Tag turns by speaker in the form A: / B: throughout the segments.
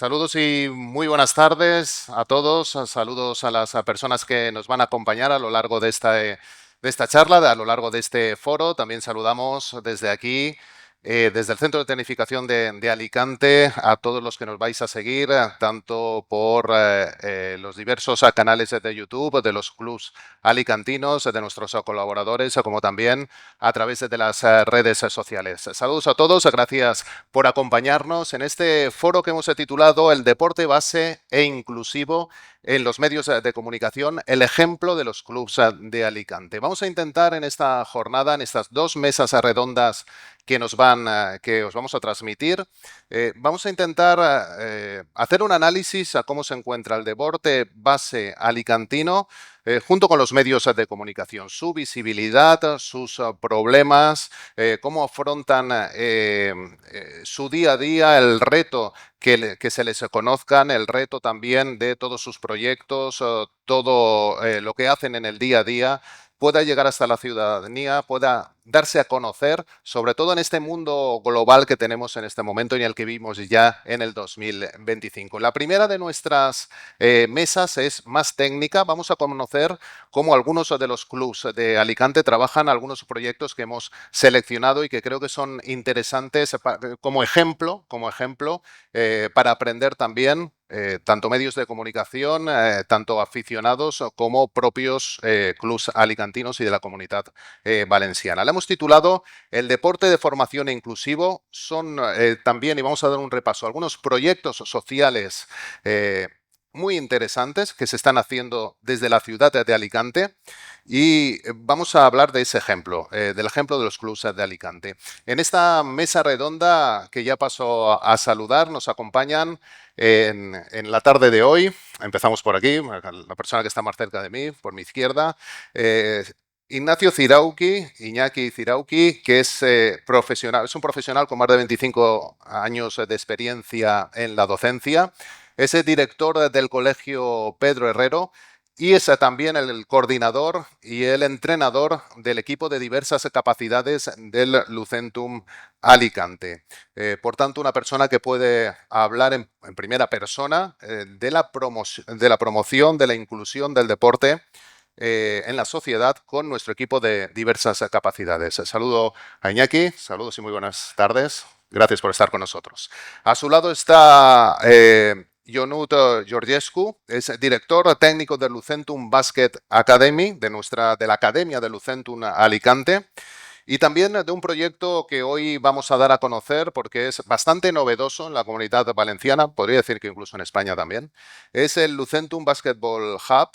A: Saludos y muy buenas tardes a todos. Saludos a las personas que nos van a acompañar a lo largo de esta charla, a lo largo de este foro. También saludamos desde aquí, desde el Centro de Tecnificación de Alicante, a todos los que nos vais a seguir, tanto por los diversos canales de YouTube, de los clubs alicantinos, de nuestros colaboradores, como también a través de las redes sociales. Saludos a todos, gracias por acompañarnos en este foro que hemos titulado El deporte base e inclusivo en los medios de comunicación, el ejemplo de los clubs de Alicante. Vamos a intentar en esta jornada, en estas dos mesas redondas que os vamos a transmitir, vamos a intentar hacer un análisis a cómo se encuentra el deporte base alicantino junto con los medios de comunicación, su visibilidad, sus problemas, cómo afrontan su día a día, el reto que se les conozcan, el reto también de todos sus proyectos, todo lo que hacen en el día a día, pueda llegar hasta la ciudadanía, pueda darse a conocer, sobre todo en este mundo global que tenemos en este momento y en el que vivimos ya en el 2025. La primera de nuestras mesas es más técnica. Vamos a conocer cómo algunos de los clubs de Alicante trabajan algunos proyectos que hemos seleccionado y que creo que son interesantes como ejemplo para aprender también tanto medios de comunicación, tanto aficionados como propios clubs alicantinos y de la comunidad valenciana. Le hemos titulado El deporte de formación e inclusivo. Son también, y vamos a dar un repaso, algunos proyectos sociales muy interesantes que se están haciendo desde la ciudad de Alicante y vamos a hablar de ese ejemplo, del ejemplo de los clubs de Alicante. En esta mesa redonda que ya paso a saludar, nos acompañan en la tarde de hoy, empezamos por aquí, la persona que está más cerca de mí, por mi izquierda, Ignacio Zirauqui, Iñaki Zirauqui, que es profesional, es un profesional con más de 25 años de experiencia en la docencia, es el director del Colegio Pedro Herrero y es también el coordinador y el entrenador del equipo de diversas capacidades del Lucentum Alicante. Por tanto, una persona que puede hablar en primera persona de la promoción, de la inclusión del deporte en la sociedad con nuestro equipo de diversas capacidades. Saludo a Iñaki, saludos y muy buenas tardes. Gracias por estar con nosotros. A su lado está Ionut Georgescu, es director técnico del Lucentum Basket Academy, de la Academia de Lucentum Alicante. Y también de un proyecto que hoy vamos a dar a conocer porque es bastante novedoso en la comunidad valenciana, podría decir que incluso en España también, es el Lucentum Basketball Hub.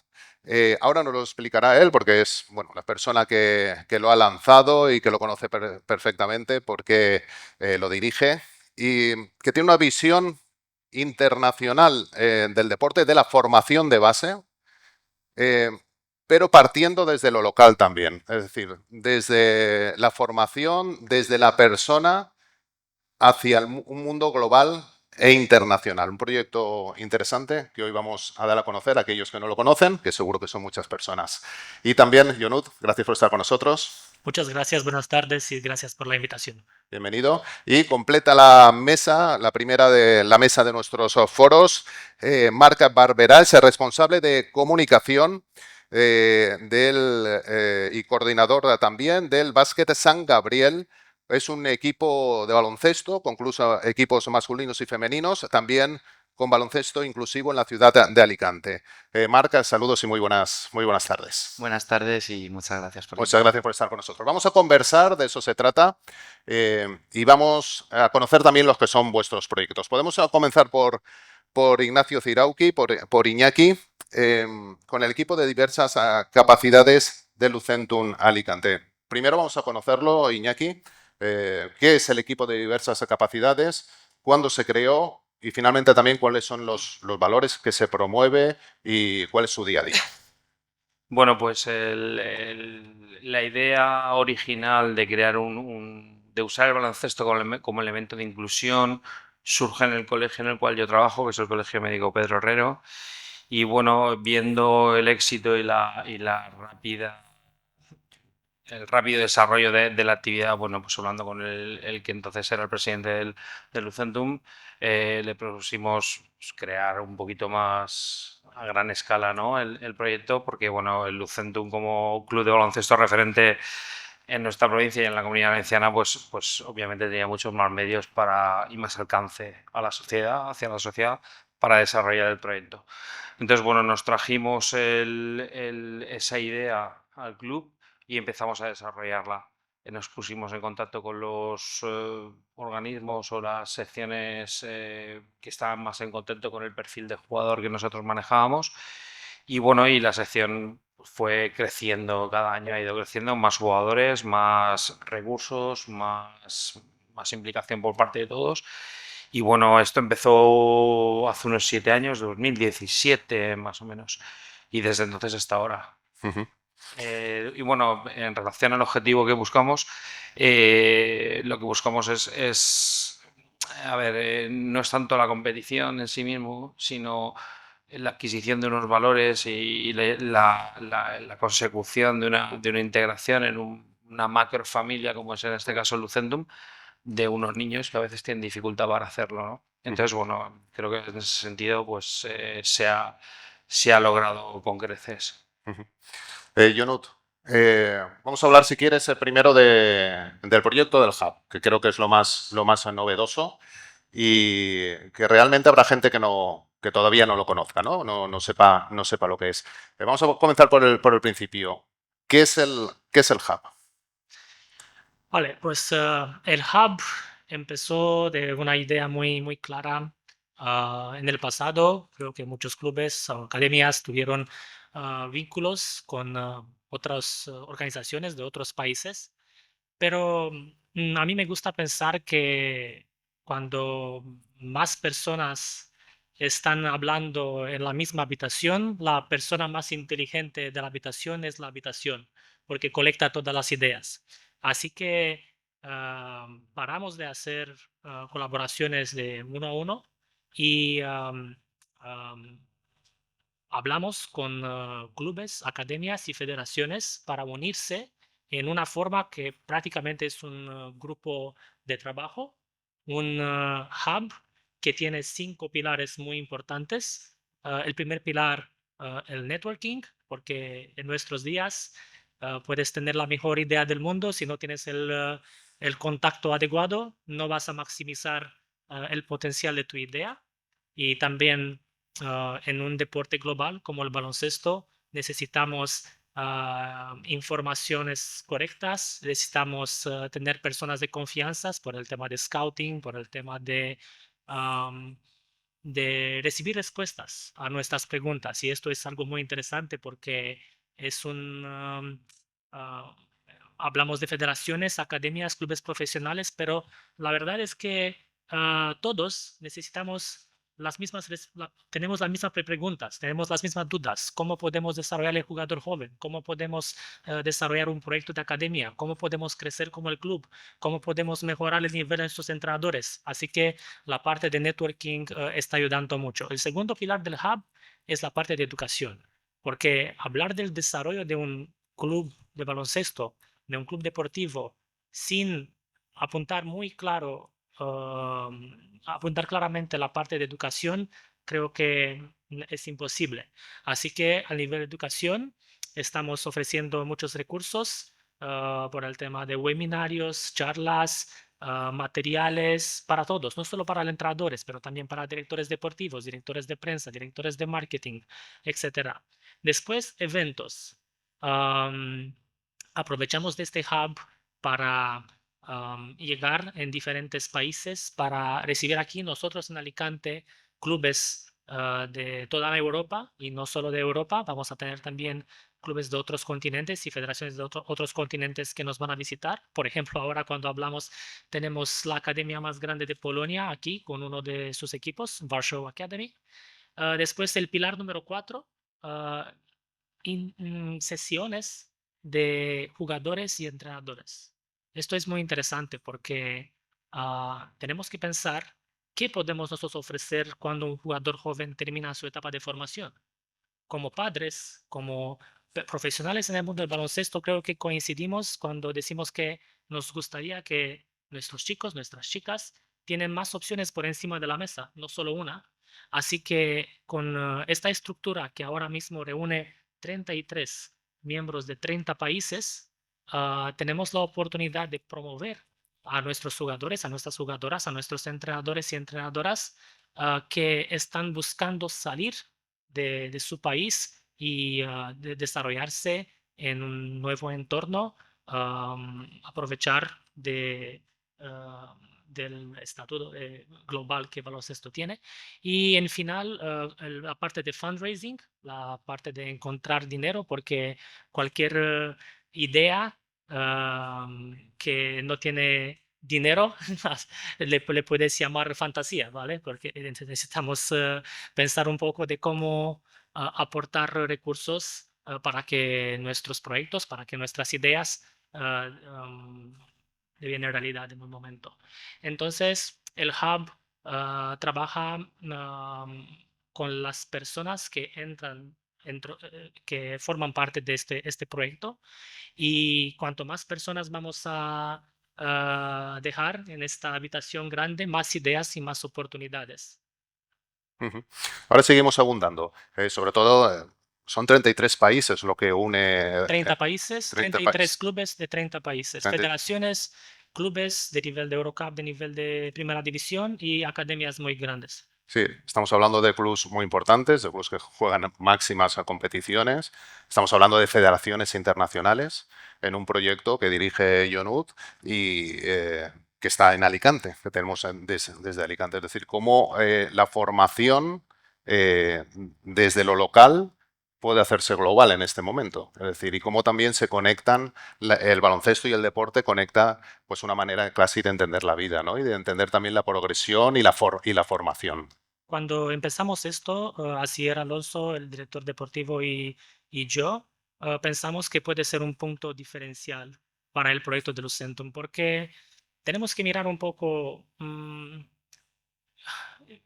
A: Ahora nos lo explicará él porque es bueno, la persona que lo ha lanzado y que lo conoce perfectamente porque lo dirige y que tiene una visión internacional del deporte, de la formación de base, eh, pero partiendo desde lo local también, es decir, desde la formación, desde la persona hacia un mundo global e internacional. Un proyecto interesante que hoy vamos a dar a conocer a aquellos que no lo conocen, que seguro que son muchas personas. Y también, Ionut, gracias por estar con nosotros.
B: Muchas gracias, buenas tardes y gracias por la invitación.
A: Bienvenido. Y completa la mesa, la primera de la mesa de nuestros foros, Marc Barberà, es el responsable de comunicación y coordinador también del Básquet San Gabriel. Es un equipo de baloncesto, con incluso equipos masculinos y femeninos, también con baloncesto inclusivo en la ciudad de Alicante. Marc, saludos y muy buenas tardes.
C: Buenas tardes y muchas gracias por la
A: Muchas gracias
C: invitación.
A: por estar con nosotros. Vamos a conversar, de eso se trata, y vamos a conocer también los que son vuestros proyectos. Podemos comenzar por Ignacio Zirauqui, por Iñaki, con el equipo de diversas capacidades de Lucentum Alicante. Primero vamos a conocerlo, Iñaki. ¿Qué es el equipo de diversas capacidades? ¿Cuándo se creó? Y finalmente también cuáles son los valores que se promueve y cuál es su día a día.
C: Bueno, pues la idea original de crear de usar el baloncesto como elemento de inclusión surge en el colegio en el cual yo trabajo, que es el Colegio Médico Pedro Herrero. Y bueno, viendo el éxito y la rápida el rápido desarrollo de la actividad, bueno, pues hablando con el que entonces era el presidente del Lucentum, le propusimos pues, crear un poquito más a gran escala, ¿no? el proyecto, porque bueno, el Lucentum como club de baloncesto referente en nuestra provincia y en la Comunidad Valenciana, pues obviamente tenía muchos más medios y más alcance a la sociedad, hacia la sociedad, para desarrollar el proyecto. Entonces, bueno, nos trajimos esa idea al club y empezamos a desarrollarla. Nos pusimos en contacto con los organismos o las secciones que estaban más en contacto con el perfil de jugador que nosotros manejábamos. Y bueno, y la sección fue creciendo cada año, ha ido creciendo, más jugadores, más recursos, más implicación por parte de todos. Y bueno, esto empezó hace unos 7 años, 2017 más o menos, y desde entonces hasta ahora.
A: Ujú.
C: Y bueno, en relación al objetivo que buscamos, lo que buscamos a ver, no es tanto la competición en sí mismo, sino la adquisición de unos valores y la consecución de una integración en una macrofamilia, como es en este caso Lucentum, de unos niños que a veces tienen dificultad para hacerlo, ¿no? Entonces, bueno, creo que en ese sentido, pues se ha logrado con creces.
A: Ujú. Jonut, vamos a hablar, si quieres, primero del proyecto del Hub, que creo que es lo más novedoso y que realmente habrá gente que todavía no lo conozca, ¿no? No sepa, no sepa lo que es. Vamos a comenzar por el principio. Qué es el Hub?
B: Vale, pues el hub empezó de una idea muy clara en el pasado. Creo que muchos clubes o academias tuvieron vínculos con otras organizaciones de otros países, pero a mí me gusta pensar que cuando más personas están hablando en la misma habitación, la persona más inteligente de la habitación es la habitación, porque colecta todas las ideas. Así que paramos de hacer colaboraciones de uno a uno y am, hablamos con clubes, academias y federaciones para unirse en una forma que prácticamente es un grupo de trabajo, un hub que tiene 5 pilares muy importantes. El primer pilar, el networking, porque en nuestros días puedes tener la mejor idea del mundo, si no tienes el contacto adecuado, no vas a maximizar el potencial de tu idea. Y también en un deporte global como el baloncesto necesitamos informaciones correctas, necesitamos tener personas de confianza por el tema de scouting, por el tema um, de recibir respuestas a nuestras preguntas. Y esto es algo muy interesante porque es ah, hablamos de federaciones, academias, clubes profesionales, pero la verdad es que todos necesitamos tenemos las mismas preguntas, tenemos las mismas dudas. ¿Cómo podemos desarrollar el jugador joven? ¿Cómo podemos desarrollar un proyecto de academia? ¿Cómo podemos crecer como el club? ¿Cómo podemos mejorar el nivel de nuestros entrenadores? Así que la parte de networking está ayudando mucho. El segundo pilar del hub es la parte de educación, porque hablar del desarrollo de un club de baloncesto, de un club deportivo, sin apuntar muy claro, apuntar claramente la parte de educación, creo que es imposible. Así que a nivel de educación estamos ofreciendo muchos recursos por el tema de webinarios, charlas, materiales para todos, no solo para los entrenadores, pero también para directores deportivos, directores de prensa, directores de marketing, etcétera. Después, eventos. Aprovechamos de este hub para llegar en diferentes países, para recibir aquí nosotros en Alicante clubes de toda Europa y no solo de Europa. Vamos a tener también clubes de otros continentes y federaciones de otros continentes que nos van a visitar. Por ejemplo, ahora cuando hablamos, tenemos la academia más grande de Polonia aquí con uno de sus equipos, Warsaw Academy. Después el pilar número 4, sesiones de jugadores y entrenadores. Esto es muy interesante porque tenemos que pensar qué podemos nosotros ofrecer cuando un jugador joven termina su etapa de formación como padres, como profesionales en el mundo del baloncesto creo que coincidimos cuando decimos que nos gustaría que nuestros chicos, nuestras chicas, tienen más opciones por encima de la mesa, no solo una. Así que con esta estructura que ahora mismo reúne 33 miembros de 30 países, tenemos la oportunidad de promover a nuestros jugadores, a nuestras jugadoras, a nuestros entrenadores y entrenadoras que están buscando salir de su país y de desarrollarse en un nuevo entorno, aprovechar del estatuto global que baloncesto tiene. Y en final, la parte de fundraising, la parte de encontrar dinero, porque cualquier idea que no tiene dinero, le puedes llamar fantasía, ¿vale? Porque necesitamos pensar un poco de cómo aportar recursos para que nuestros proyectos, para que nuestras ideas devienen realidad en un momento. Entonces, el hub trabaja con las personas que entran, que forman parte de este proyecto, y cuanto más personas vamos a dejar en esta habitación grande, más ideas y más oportunidades.
A: Ujú. Ahora seguimos abundando. Sobre todo, son 33 países lo que une
B: 30 países,
A: 30
B: 33
A: países.
B: clubes de 30 países,
A: 30.
B: federaciones, clubes de nivel de Eurocup, de nivel de primera división y academias muy grandes.
A: Sí, estamos hablando de clubes muy importantes, de clubes que juegan máximas competiciones. Estamos hablando de federaciones internacionales en un proyecto que dirige Jonut y que está en Alicante, que tenemos desde Alicante. Es decir, cómo la formación desde lo local puede hacerse global en este momento. Es decir, y cómo también se conectan, el baloncesto y el deporte conecta pues una manera clásica de entender la vida, ¿no? Y de entender también la progresión y la formación.
B: Cuando empezamos esto, Asier Alonso, el director deportivo, y yo, pensamos que puede ser un punto diferencial para el proyecto de Lucentum, porque tenemos que mirar un poco.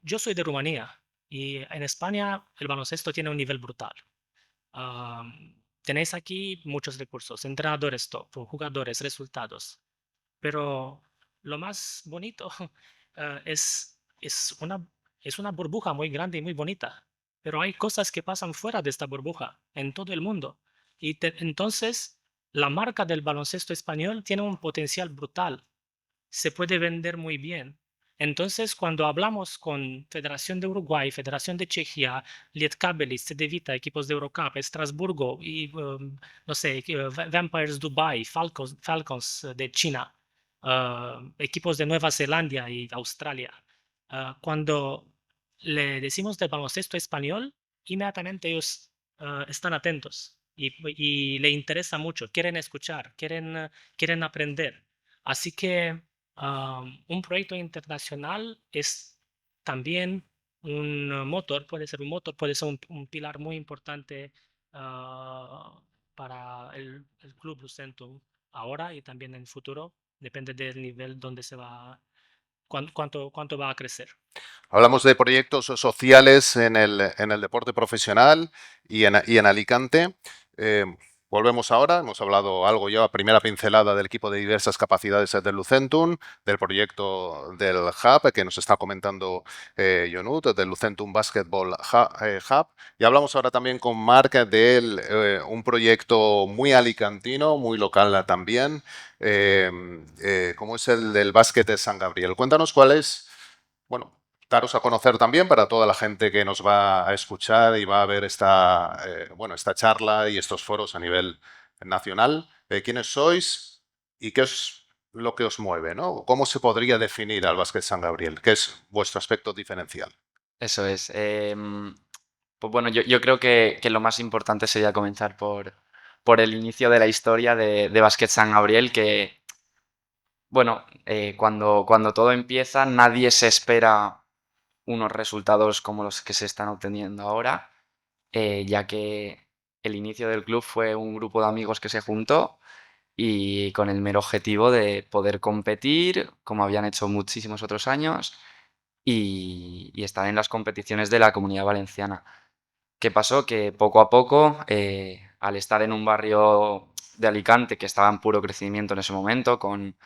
B: Yo soy de Rumanía y en España el baloncesto tiene un nivel brutal. Tenéis aquí muchos recursos, entrenadores top, jugadores, resultados, pero lo más bonito es una burbuja muy grande y muy bonita, pero hay cosas que pasan fuera de esta burbuja en todo el mundo. Y entonces la marca del baloncesto español tiene un potencial brutal, se puede vender muy bien. Entonces, cuando hablamos con Federación de Uruguay, Federación de Chequia, Lietkabelis, Cedevita, equipos de Eurocup, Estrasburgo y, no sé, Vampires Dubai, Falcons de China, equipos de Nueva Zelanda y Australia, cuando le decimos del baloncesto español, inmediatamente ellos están atentos y le interesa mucho, quieren escuchar, quieren aprender. Así que un proyecto internacional es también un motor, puede ser un motor, puede ser un pilar muy importante para el Club Lucentum ahora y también en el futuro, depende del nivel donde se va, cuánto va a crecer.
A: Hablamos de proyectos sociales en el deporte profesional y en Alicante. Volvemos ahora, hemos hablado algo ya, primera pincelada del equipo de diversas capacidades del Lucentum, del proyecto del Hub, que nos está comentando Jonut, del Lucentum Basketball Hub. Y hablamos ahora también con Marc de un proyecto muy alicantino, muy local también, como es el del básquet de San Gabriel. Cuéntanos cuál es, bueno, daros a conocer también para toda la gente que nos va a escuchar y va a ver esta charla y estos foros a nivel nacional. ¿Quiénes sois y qué es lo que os mueve, ¿no? ¿Cómo se podría definir al Básquet San Gabriel? ¿Qué es vuestro aspecto diferencial?
D: Eso es. Pues bueno, yo creo que lo más importante sería comenzar por el inicio de la historia de Básquet San Gabriel, que, bueno, cuando todo empieza, nadie se espera unos resultados como los que se están obteniendo ahora, ya que el inicio del club fue un grupo de amigos que se juntó y con el mero objetivo de poder competir, como habían hecho muchísimos otros años, y estar en las competiciones de la Comunidad Valenciana. ¿Qué pasó? Que poco a poco al estar en un barrio de Alicante que estaba en puro crecimiento en ese momento, con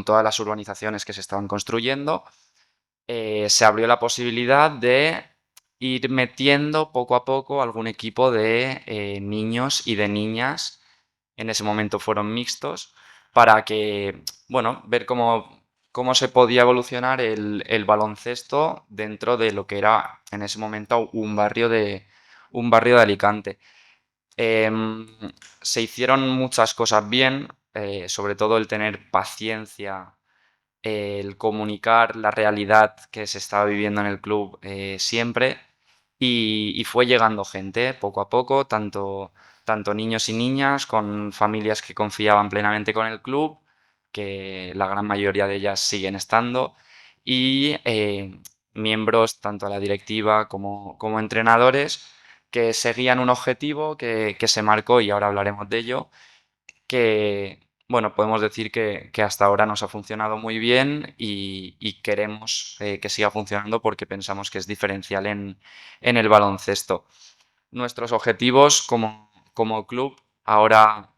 D: todas las urbanizaciones que se estaban construyendo, se abrió la posibilidad de ir metiendo poco a poco algún equipo de niños y de niñas, en ese momento fueron mixtos, para que, bueno, ver cómo se podía evolucionar el baloncesto dentro de lo que era en ese momento un barrio de Alicante. Em, Se hicieron muchas cosas bien, sobre todo el tener paciencia, el comunicar la realidad que se estaba viviendo en el club siempre, y fue llegando gente poco a poco, tanto niños y niñas con familias que confiaban plenamente con el club, que la gran mayoría de ellas siguen estando, y miembros tanto a la directiva como entrenadores que seguían un objetivo que se marcó, y ahora hablaremos de ello, que, bueno, podemos decir que hasta ahora nos ha funcionado muy bien, y queremos que siga funcionando porque pensamos que es diferencial en el baloncesto. Nuestros objetivos como club, ahora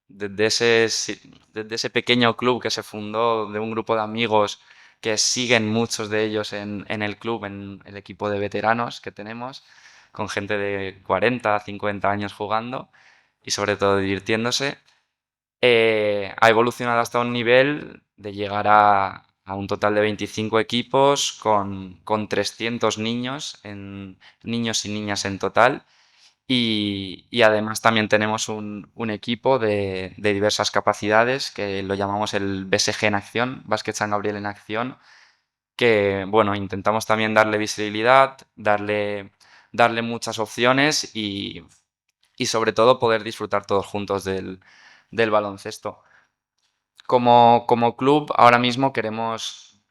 D: desde ese pequeño club que se fundó de un grupo de amigos que siguen muchos de ellos en el club, en el equipo de veteranos que tenemos, con gente de 40, 50 años jugando y sobre todo divirtiéndose, ha evolucionado hasta un nivel de llegar a un total de 25 equipos con 300 niños, niños y niñas en total. Y además también tenemos un equipo de diversas capacidades que lo llamamos el BSG en acción, Básquet San Gabriel en acción, que bueno, intentamos también darle visibilidad, darle muchas opciones y sobre todo poder disfrutar todos juntos del baloncesto. Como club, ahora mismo queremos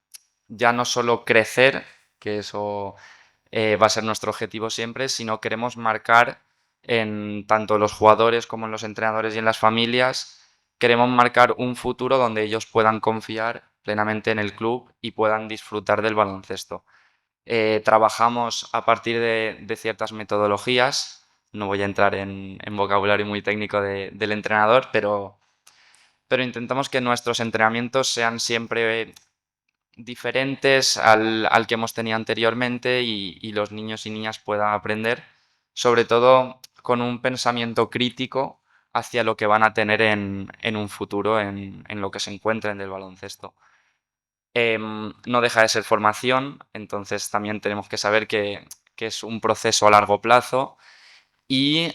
D: ya no solo crecer, que eso va a ser nuestro objetivo siempre, sino queremos marcar en tanto los jugadores como en los entrenadores y en las familias, queremos marcar un futuro donde ellos puedan confiar plenamente en el club y puedan disfrutar del baloncesto. Trabajamos a partir de ciertas metodologías, no voy a entrar en vocabulario muy técnico del entrenador, pero intentamos que nuestros entrenamientos sean siempre diferentes al que hemos tenido anteriormente, y los niños y niñas puedan aprender, sobre todo con un pensamiento crítico hacia lo que van a tener en un futuro, en lo que se encuentren del baloncesto. No deja de ser formación, entonces también tenemos que saber que es un proceso a largo plazo y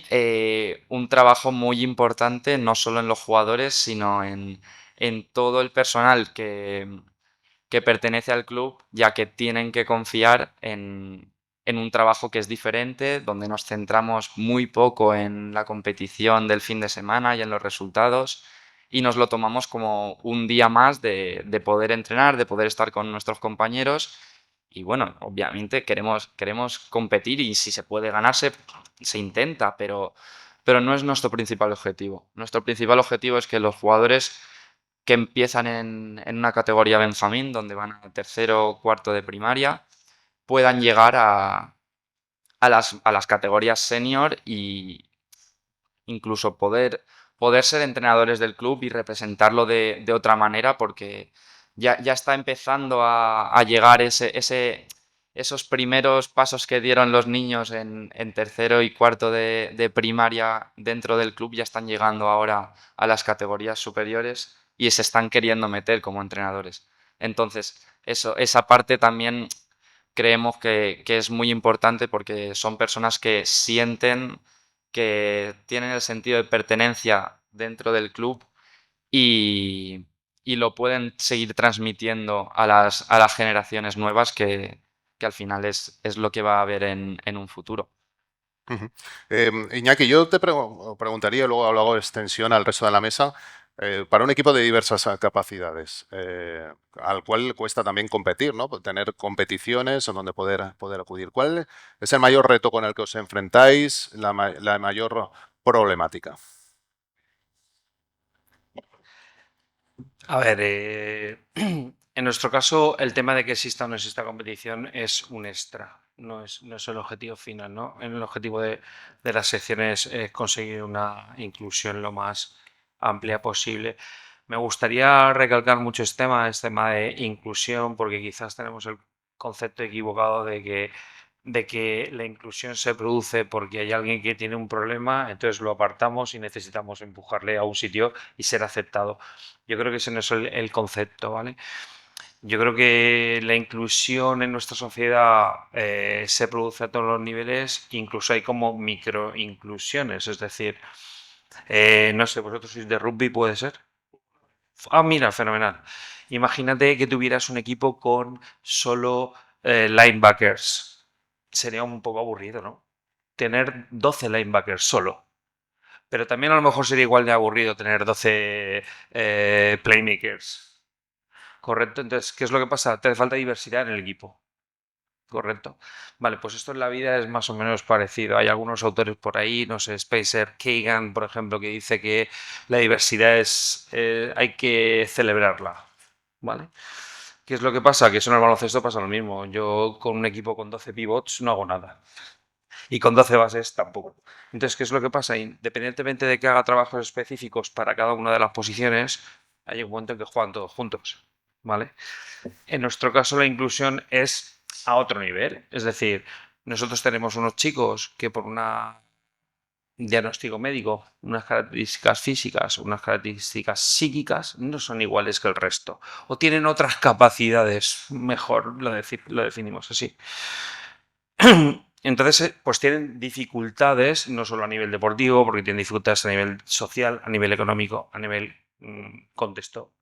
D: un trabajo muy importante no solo en los jugadores, sino en todo el personal que pertenece al club, ya que tienen que confiar en un trabajo que es diferente, donde nos centramos muy poco en la competición del fin de semana y en los resultados, y nos lo tomamos como un día más de poder entrenar, de poder estar con nuestros compañeros. Y bueno, obviamente queremos competir, y si se puede ganarse, se intenta, pero no es nuestro principal objetivo. Nuestro principal objetivo es que los jugadores que empiezan en una categoría Benjamín, donde van a tercero o cuarto de primaria, puedan llegar a las categorías senior, y incluso poder ser entrenadores del club y representarlo de otra manera, porque ya está empezando a llegar esos primeros pasos que dieron los niños en tercero y cuarto de primaria dentro del club, ya están llegando ahora a las categorías superiores y se están queriendo meter como entrenadores. Entonces, esa parte también creemos que es muy importante, porque son personas que sienten que tienen el sentido de pertenencia dentro del club, y, y lo pueden seguir transmitiendo a las generaciones nuevas, que al final es lo que va a haber en un futuro.
A: Ujú. Iñaki, yo te preguntaría, luego lo hago extensión al resto de la mesa, para un equipo de diversas capacidades, al cual cuesta también competir, ¿no? Tener competiciones en donde poder acudir. ¿Cuál es el mayor reto con el que os enfrentáis, la mayor problemática?
C: A ver, en nuestro caso, el tema de que exista o no exista competición es un extra. no es el objetivo final, ¿no? El objetivo de las secciones es conseguir una inclusión lo más amplia posible. Me gustaría recalcar mucho este tema de inclusión, porque quizás tenemos el concepto equivocado de que la inclusión se produce porque hay alguien que tiene un problema, entonces lo apartamos y necesitamos empujarle a un sitio y ser aceptado. Yo creo que ese no es el concepto, ¿vale? Yo creo que la inclusión en nuestra sociedad se produce a todos los niveles, incluso hay como micro inclusiones, es decir, no sé, vosotros sois de rugby, puede ser. Ah, mira, fenomenal. Imagínate que tuvieras un equipo con solo linebackers. Sería un poco aburrido, ¿no? Tener 12 linebackers solo. Pero también a lo mejor sería igual de aburrido tener 12 playmakers. Correcto. Entonces, ¿qué es lo que pasa? Te hace falta diversidad en el equipo. Correcto. Vale, pues esto en la vida es más o menos parecido. Hay algunos autores por ahí, no sé, Spacer, Kagan, por ejemplo, que dice que la diversidad hay que celebrarla. ¿Vale? ¿Qué es lo que pasa? Que eso en el baloncesto pasa lo mismo. Yo con un equipo con 12 pivots no hago nada. Y con 12 bases tampoco. Entonces, ¿qué es lo que pasa? Independientemente de que haga trabajos específicos para cada una de las posiciones, hay un momento en que juegan todos juntos. ¿Vale? En nuestro caso, la inclusión es a otro nivel. Es decir, nosotros tenemos unos chicos que por un diagnóstico médico, unas características físicas, unas características psíquicas, no son iguales que el resto. O tienen otras capacidades, mejor lo definimos así. Entonces, pues tienen dificultades, no solo a nivel deportivo, porque tienen dificultades a nivel social, a nivel económico, a nivel contexto,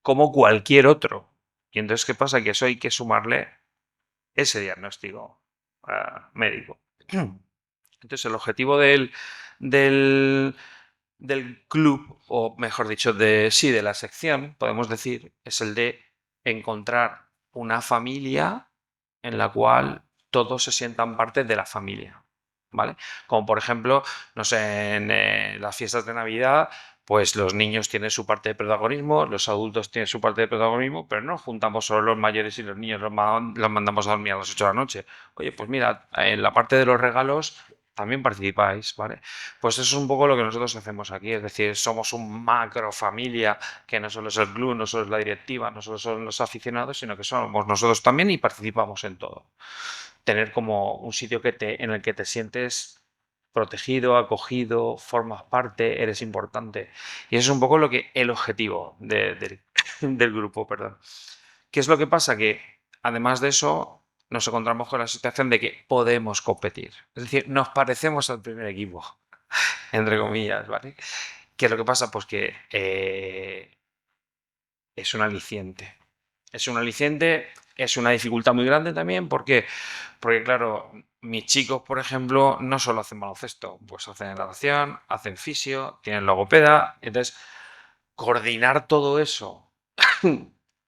C: como cualquier otro. Y entonces, ¿qué pasa? Que eso hay que sumarle ese diagnóstico médico. Entonces, el objetivo del, del club, o mejor dicho, de la sección, podemos decir, es el de encontrar una familia en la cual todos se sientan parte de la familia. ¿Vale? Como por ejemplo, no sé, en las fiestas de Navidad, pues los niños tienen su parte de protagonismo, los adultos tienen su parte de protagonismo, pero no nos juntamos solo los mayores y los niños los mandamos a dormir a las 8 de la noche. Oye, pues mira, en la parte de los regalos también participáis, ¿vale? Pues eso es un poco lo que nosotros hacemos aquí, es decir, somos un macro familia que no solo es el club, no solo es la directiva, no solo son los aficionados, sino que somos nosotros también y participamos en todo. Tener como un sitio en el que te sientes protegido, acogido, formas parte, eres importante. Y eso es un poco el objetivo del grupo, perdón. ¿Qué es lo que pasa? Que además de eso, nos encontramos con la situación de que podemos competir. Es decir, nos parecemos al primer equipo, entre comillas, ¿vale? ¿Qué es lo que pasa? Pues que es un aliciente. Es un aliciente, es una dificultad muy grande también. ¿Por qué? Porque, claro, mis chicos, por ejemplo, no solo hacen baloncesto, pues hacen natación, hacen fisio, tienen logopeda. Entonces, coordinar todo eso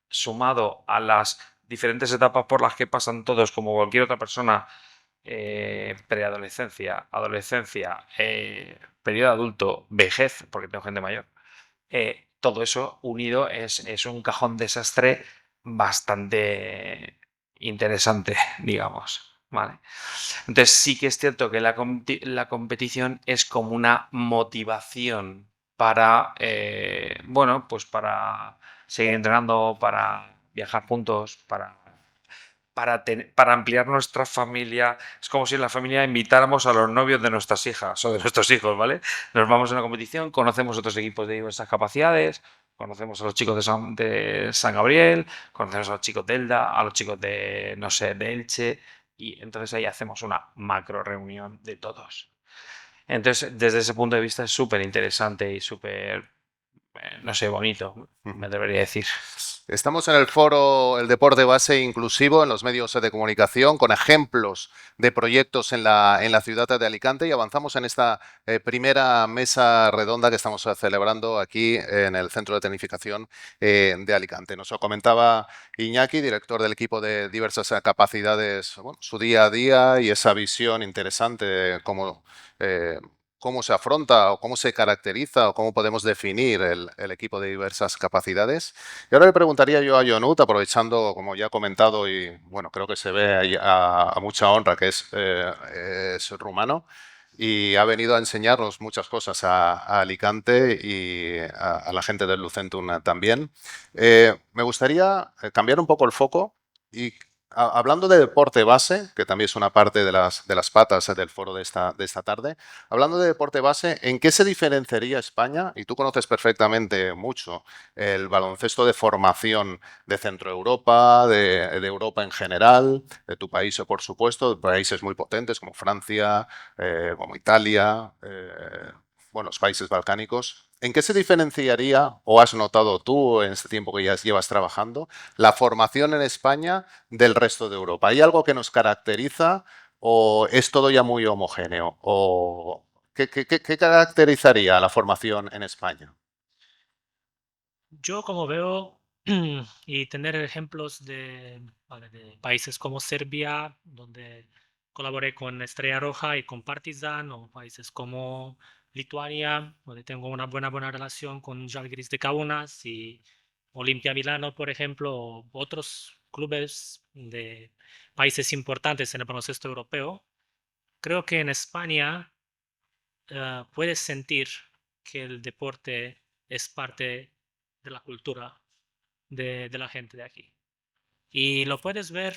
C: sumado a las diferentes etapas por las que pasan todos, como cualquier otra persona, preadolescencia, adolescencia, periodo adulto, vejez, porque tengo gente mayor, todo eso unido es un cajón desastre bastante interesante, digamos. ¿Vale? Entonces sí que es cierto que la competición es como una motivación para, bueno, pues para seguir entrenando, para viajar juntos, para ampliar nuestra familia. Es como si en la familia invitáramos a los novios de nuestras hijas o de nuestros hijos, ¿vale? Nos vamos a una competición, conocemos otros equipos de diversas capacidades, conocemos a los chicos de San Gabriel, conocemos a los chicos de Elda, a los chicos de, no sé, de Elche, y entonces ahí hacemos una macro reunión de todos. Entonces, desde ese punto de vista es súper interesante y súper, no sé, bonito, me debería decir.
A: Estamos en el foro El Deporte Base Inclusivo en los medios de comunicación con ejemplos de proyectos en la ciudad de Alicante y avanzamos en esta primera mesa redonda que estamos celebrando aquí en el Centro de Tecnificación de Alicante. Nos lo comentaba Iñaki, director del equipo de diversas capacidades, bueno, su día a día y esa visión interesante de cómo cómo se afronta o cómo se caracteriza o cómo podemos definir el equipo de diversas capacidades. Y ahora le preguntaría yo a Jonut, aprovechando, como ya he comentado, y bueno, creo que se ve ahí a mucha honra que es rumano y ha venido a enseñarnos muchas cosas a Alicante y a la gente del Lucentum también. Me gustaría cambiar un poco el foco y hablando de deporte base, que también es una parte de las patas del foro de esta tarde, hablando de deporte base, ¿en qué se diferenciaría España? Y tú conoces perfectamente mucho el baloncesto de formación de Centro Europa, de Europa en general, de tu país, por supuesto, de países muy potentes como Francia, como Italia, bueno, los países balcánicos. ¿En qué se diferenciaría, o has notado tú en este tiempo que ya llevas trabajando, la formación en España del resto de Europa? ¿Hay algo que nos caracteriza o es todo ya muy homogéneo? ¿O qué caracterizaría la formación en España?
B: Yo como veo y tener ejemplos vale, de países como Serbia, donde colaboré con Estrella Roja y con Partizan, o países como Lituania, donde tengo una buena relación con Žalgiris de Kaunas y Olimpia Milano, por ejemplo, o otros clubes de países importantes en el baloncesto europeo. Creo que en España puedes sentir que el deporte es parte de la cultura de la gente de aquí. Y lo puedes ver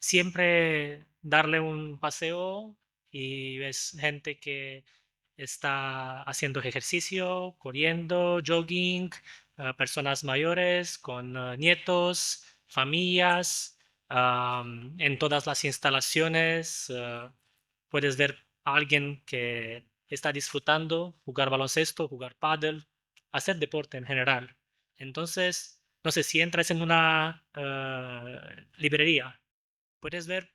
B: siempre darle un paseo y ves gente que está haciendo ejercicio, corriendo, jogging, personas mayores con nietos, familias, en todas las instalaciones. Puedes ver a alguien que está disfrutando jugar baloncesto, jugar pádel, hacer deporte en general. Entonces, no sé, si entras en una librería, puedes ver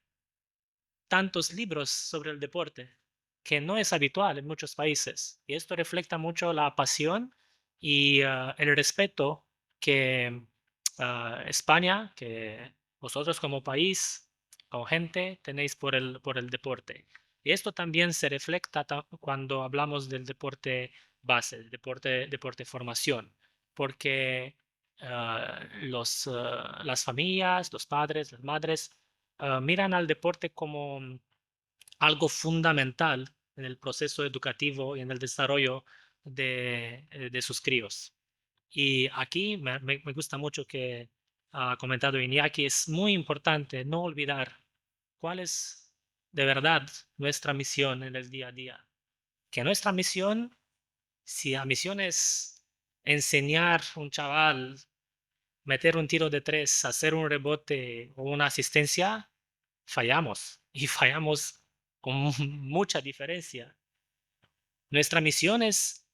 B: tantos libros sobre el deporte que no es habitual en muchos países. Y esto refleja mucho la pasión y el respeto que España, que vosotros como país, como gente, tenéis por el deporte. Y esto también se refleja cuando hablamos del deporte base, del deporte formación, porque las familias, los padres, las madres, miran al deporte como algo fundamental en el proceso educativo y en el desarrollo de sus críos. Y aquí me gusta mucho que ha comentado Iñaki, es muy importante no olvidar cuál es de verdad nuestra misión en el día a día. Que nuestra misión, si la misión es enseñar a un chaval meter un tiro de tres, hacer un rebote o una asistencia, fallamos y fallamos con mucha diferencia. Nuestra misión es,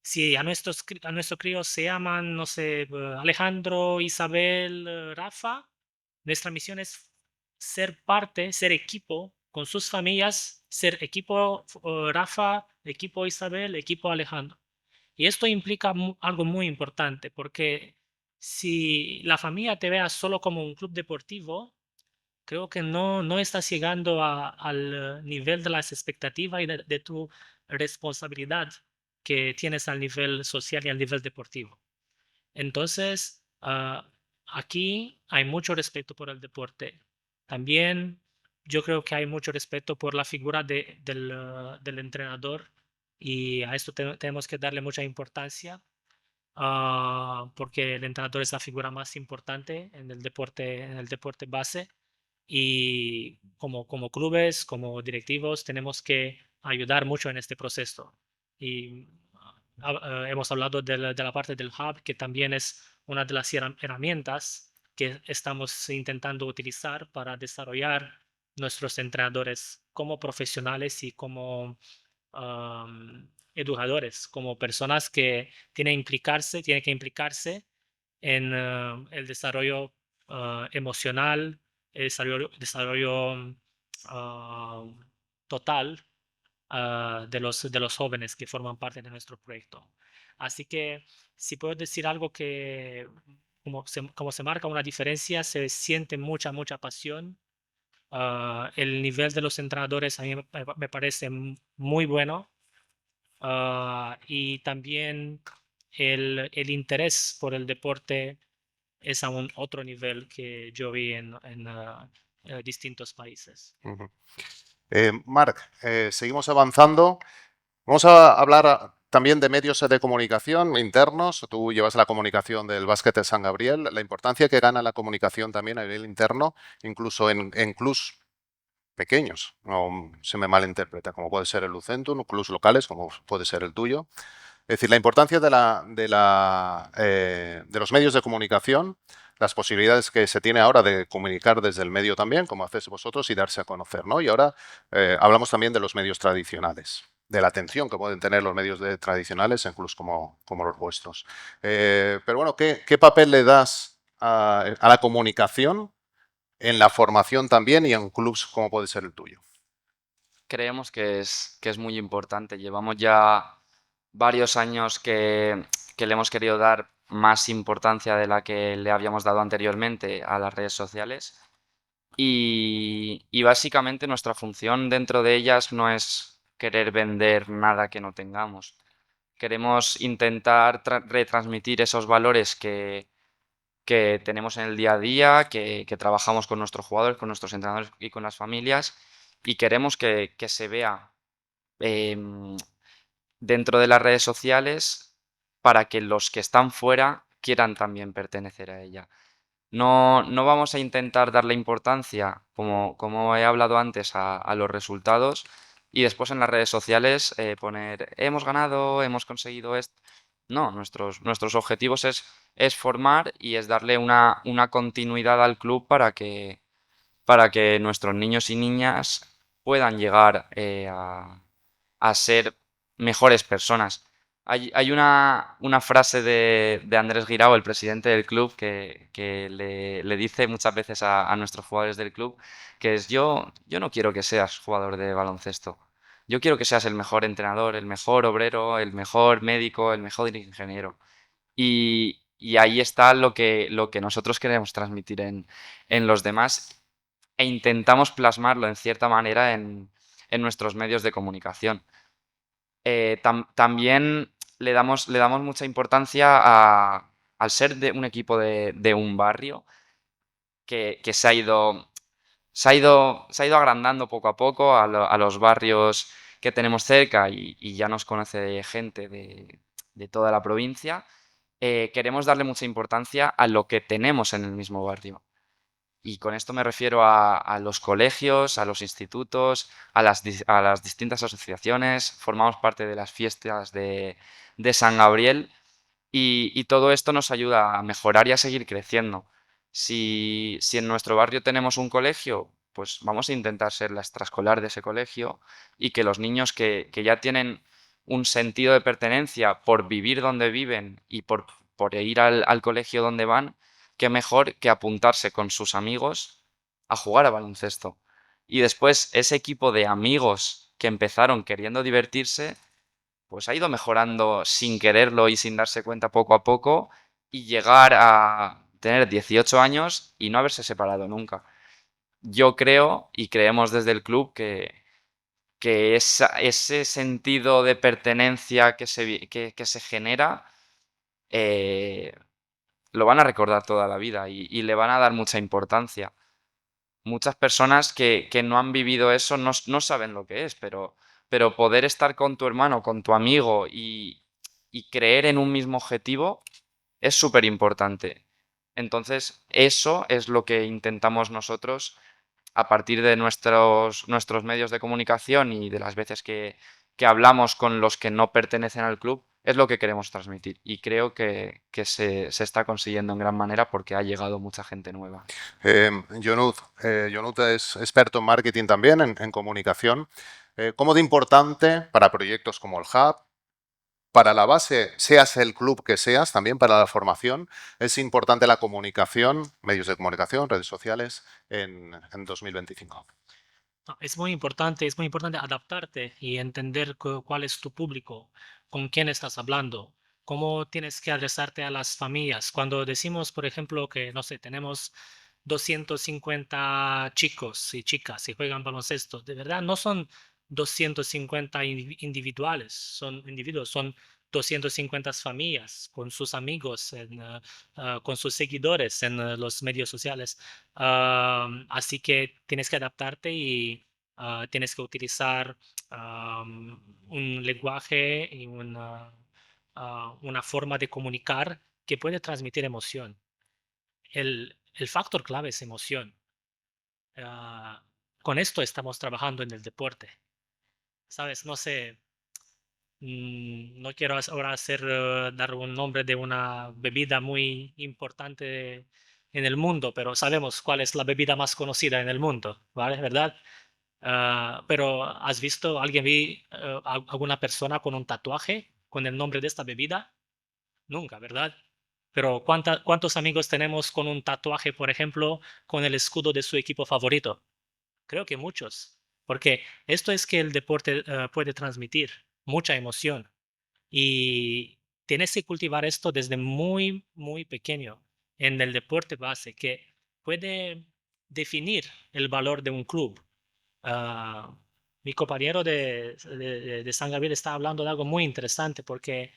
B: si a nuestros críos se llaman, no sé, Alejandro, Isabel, Rafa, nuestra misión es ser parte, ser equipo con sus familias, ser equipo Rafa, equipo Isabel, equipo Alejandro. Y esto implica algo muy importante, porque si la familia te vea solo como un club deportivo, creo que no estás llegando al nivel de las expectativas y de tu responsabilidad que tienes al nivel social y al nivel deportivo. Entonces, aquí hay mucho respeto por el deporte. También yo creo que hay mucho respeto por la figura del entrenador y a esto tenemos que darle mucha importancia, porque el entrenador es la figura más importante en el deporte base y como clubes, como directivos, tenemos que ayudar mucho en este proceso. Y hemos hablado de la parte del hub, que también es una de las herramientas que estamos intentando utilizar para desarrollar nuestros entrenadores como profesionales y como educadores, como personas que tienen que implicarse en el desarrollo emocional, el desarrollo ah, total de los jóvenes que forman parte de nuestro proyecto. Así que si puedo decir algo que como se marca una diferencia, se siente mucha pasión. El nivel de los entrenadores a mí me parece muy bueno. y también el interés por el deporte es a un otro nivel que yo vi en distintos países.
A: Ujú. Marc, seguimos avanzando. Vamos a hablar también de medios de comunicación internos. Tú llevas la comunicación del Básquet de San Gabriel, la importancia que gana la comunicación también a nivel interno, incluso en clubs pequeños, no se me malinterpreta, como puede ser el Lucentum, clubs locales, como puede ser el tuyo. Es decir, la importancia de los medios de comunicación, las posibilidades que se tiene ahora de comunicar desde el medio también, como hacéis vosotros, y darse a conocer, ¿no? Y ahora hablamos también de los medios tradicionales, de la atención que pueden tener los medios tradicionales, incluso como los vuestros. Pero bueno, ¿qué papel le das a la comunicación en la formación también y en clubs como puede ser el tuyo?
D: Creemos que es muy importante. Llevamos ya varios años que le hemos querido dar más importancia de la que le habíamos dado anteriormente a las redes sociales. Y básicamente nuestra función dentro de ellas no es querer vender nada que no tengamos. Queremos intentar retransmitir esos valores que tenemos en el día a día, que trabajamos con nuestros jugadores, con nuestros entrenadores y con las familias, y queremos que se vea em, dentro de las redes sociales para que los que están fuera quieran también pertenecer a ella. No vamos a intentar darle importancia, como he hablado antes, a los resultados y después en las redes sociales poner hemos ganado, hemos conseguido esto. No, nuestros objetivos es formar y es darle una continuidad al club para que nuestros niños y niñas puedan llegar a ser mejores personas. Hay una frase de Andrés Guirao, el presidente del club, que le dice muchas veces a nuestros jugadores del club, que es yo no quiero que seas jugador de baloncesto. Yo quiero que seas el mejor entrenador, el mejor obrero, el mejor médico, el mejor ingeniero. Y ahí está lo que nosotros queremos transmitir en los demás e intentamos plasmarlo en cierta manera en nuestros medios de comunicación. También le damos mucha importancia al ser de un equipo de un barrio que se ha ido agrandando poco a poco a los barrios que tenemos cerca y ya nos conoce gente de toda la provincia. Queremos darle mucha importancia a lo que tenemos en el mismo barrio. Y con esto me refiero a los colegios, a los institutos, a las distintas asociaciones. Formamos parte de las fiestas de San Gabriel y todo esto nos ayuda a mejorar y a seguir creciendo. Si en nuestro barrio tenemos un colegio, pues vamos a intentar ser la extraescolar de ese colegio y que los niños que ya tienen un sentido de pertenencia por vivir donde viven y por ir al colegio donde van, qué mejor que apuntarse con sus amigos a jugar a baloncesto. Y después ese equipo de amigos que empezaron queriendo divertirse, pues ha ido mejorando sin quererlo y sin darse cuenta poco a poco y llegar a tener 18 años y no haberse separado nunca. Yo creo y creemos desde el club que ese sentido de pertenencia que se genera eh, lo van a recordar toda la vida y le van a dar mucha importancia. Muchas personas que no han vivido eso no saben lo que es, pero poder estar con tu hermano, con tu amigo y creer en un mismo objetivo es súper importante. Entonces, eso es lo que intentamos nosotros a partir de nuestros medios de comunicación y de las veces que hablamos con los que no pertenecen al club, es lo que queremos transmitir. Y creo que se está consiguiendo en gran manera porque ha llegado mucha gente nueva.
A: Jonut es experto en marketing también, en comunicación. ¿Cómo de importante para proyectos como el Hub, para la base, seas el club que seas, también para la formación, es importante la comunicación, medios de comunicación, redes sociales en 2025?
B: No, es muy importante adaptarte y entender cuál es tu público, con quién estás hablando, cómo tienes que adresarte a las familias. Cuando decimos, por ejemplo, que, no sé, tenemos 250 chicos y chicas y juegan baloncesto, de verdad no son 250 individuales, son individuos, son 250 familias con sus amigos, con sus seguidores en los medios sociales. Así que tienes que adaptarte y tienes que utilizar un lenguaje y una forma de comunicar que puede transmitir emoción. El factor clave es emoción. Con esto estamos trabajando en el deporte. ¿Sabes? No sé, no quiero ahora dar un nombre de una bebida muy importante en el mundo, pero sabemos cuál es la bebida más conocida en el mundo, ¿vale? ¿Verdad? Pero ¿has visto alguna persona con un tatuaje con el nombre de esta bebida? Nunca, ¿verdad? Pero ¿cuántos amigos tenemos con un tatuaje, por ejemplo, con el escudo de su equipo favorito? Creo que muchos, porque esto es que el deporte puede transmitir mucha emoción y tienes que cultivar esto desde muy, muy pequeño en el deporte base, que puede definir el valor de un club. Ah, Mi compañero de San Gabriel está hablando de algo muy interesante porque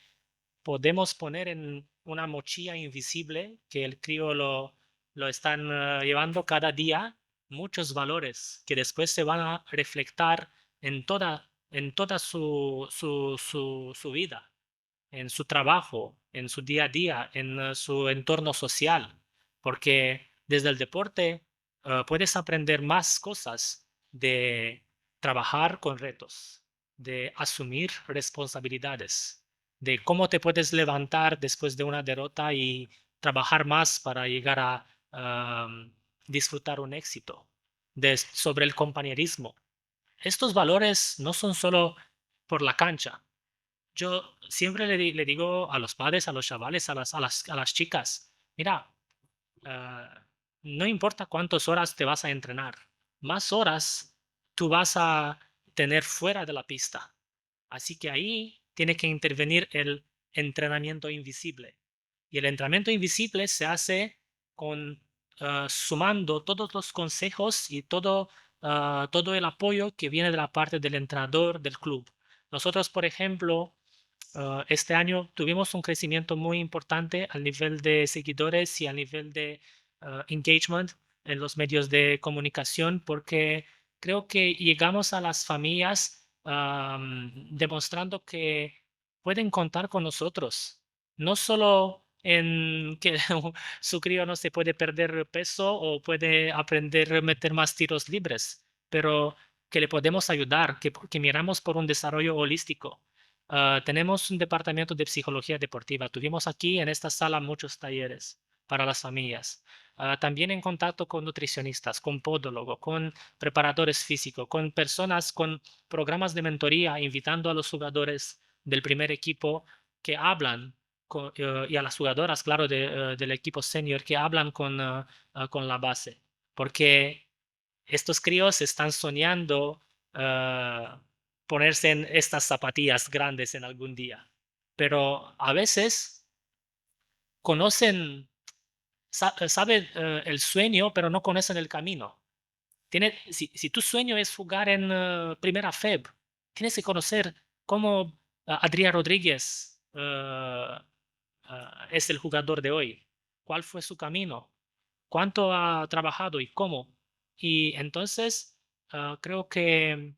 B: podemos poner en una mochila invisible que el crío lo están llevando cada día muchos valores que después se van a reflectar en toda su vida, en su trabajo, en su día a día, en su entorno social, porque desde el deporte puedes aprender más cosas de trabajar con retos, de asumir responsabilidades, de cómo te puedes levantar después de una derrota y trabajar más para llegar a disfrutar un éxito, sobre el compañerismo. Estos valores no son solo por la cancha. Yo siempre le digo a los padres, a los chavales, a las chicas, mira, ah, no importa cuántas horas te vas a entrenar, más horas tú vas a tener fuera de la pista. Así que ahí tiene que intervenir el entrenamiento invisible. Y el entrenamiento invisible se hace sumando todos los consejos y todo el apoyo que viene de la parte del entrenador del club. Nosotros, por ejemplo, este año tuvimos un crecimiento muy importante al nivel de seguidores y al nivel de engagement en los medios de comunicación porque creo que llegamos a las familias demostrando que pueden contar con nosotros, no solo en que su crío no se puede perder peso o puede aprender a meter más tiros libres, pero que le podemos ayudar, que miramos por un desarrollo holístico. Tenemos un departamento de psicología deportiva. Tuvimos aquí en esta sala muchos talleres para las familias. También en contacto con nutricionistas, con podólogos, con preparadores físicos, con personas con programas de mentoría, invitando a los jugadores del primer equipo que hablan y a las jugadoras, claro, del equipo senior que hablan con la base. Porque estos críos están soñando ponerse en estas zapatillas grandes en algún día. Pero a veces saben el sueño, pero no conocen el camino. Si tu sueño es jugar en Primera FEB, tienes que conocer cómo Adrián Rodríguez es el jugador de hoy. ¿Cuál fue su camino? ¿Cuánto ha trabajado y cómo? Y entonces creo que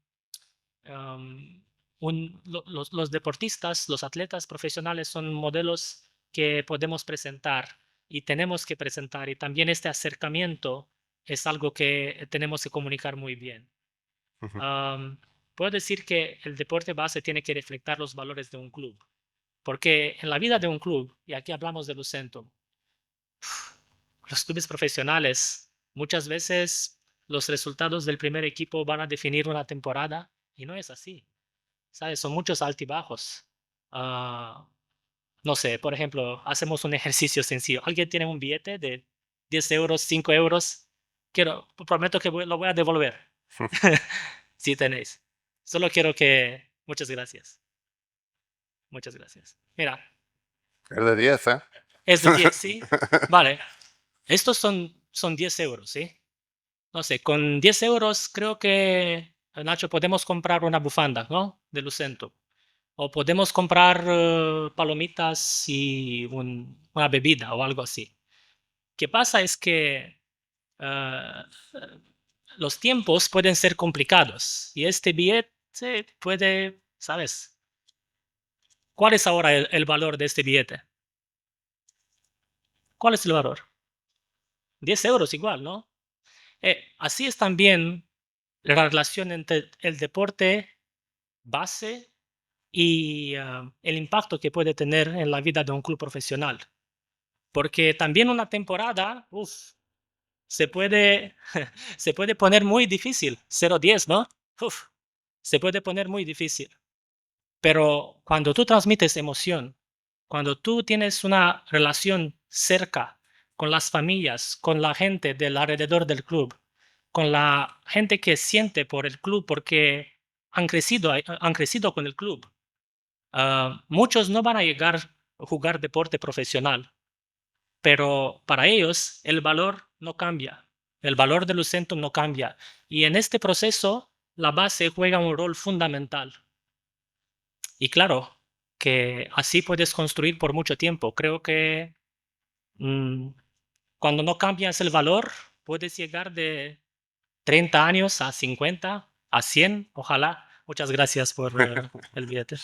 B: um, los deportistas, los atletas profesionales son modelos que podemos presentar y tenemos que presentar. Y también este acercamiento es algo que tenemos que comunicar muy bien.
A: Ujú.
B: Puedo decir que el deporte base tiene que reflejar los valores de un club. Porque en la vida de un club, y aquí hablamos de Lucentum, los clubes profesionales, muchas veces los resultados del primer equipo van a definir una temporada y no es así. ¿Sabes? Son muchos altibajos. Ah, no sé, por ejemplo, hacemos un ejercicio sencillo. ¿Alguien tiene un billete de 10 euros, 5 euros? Prometo que lo voy a devolver. Si tenéis. Solo quiero que... Muchas gracias. Muchas gracias. Mira,
A: Es de 10, ¿eh?
B: es de 10, ¿sí? Vale. Estos son 10 euros, ¿sí? No sé, con 10 euros creo que Nacho, podemos comprar una bufanda, ¿no? De Lucento. O podemos comprar palomitas y una bebida o algo así. ¿Qué pasa? Es que eh, los tiempos pueden ser complicados y este billete puede, ¿sabes? ¿Cuál es ahora el valor de este billete? ¿Cuál es el valor? 10 euros igual, ¿no? Así es también la relación entre el deporte base y el impacto que puede tener en la vida de un club profesional. Porque también una temporada, se puede, se puede poner muy difícil. 0-10, ¿no? Uf, se puede poner muy difícil. Pero cuando tú transmites emoción, cuando tú tienes una relación cerca con las familias, con la gente del alrededor del club, con la gente que siente por el club porque han crecido con el club, muchos no van a llegar a jugar deporte profesional, pero para ellos el valor no cambia. El valor del Lucentum no cambia. Y en este proceso, la base juega un rol fundamental. Y claro, que así puedes construir por mucho tiempo. Creo que cuando no cambias el valor, puedes llegar de 30 años a 50, a 100, ojalá. Muchas gracias por el billete.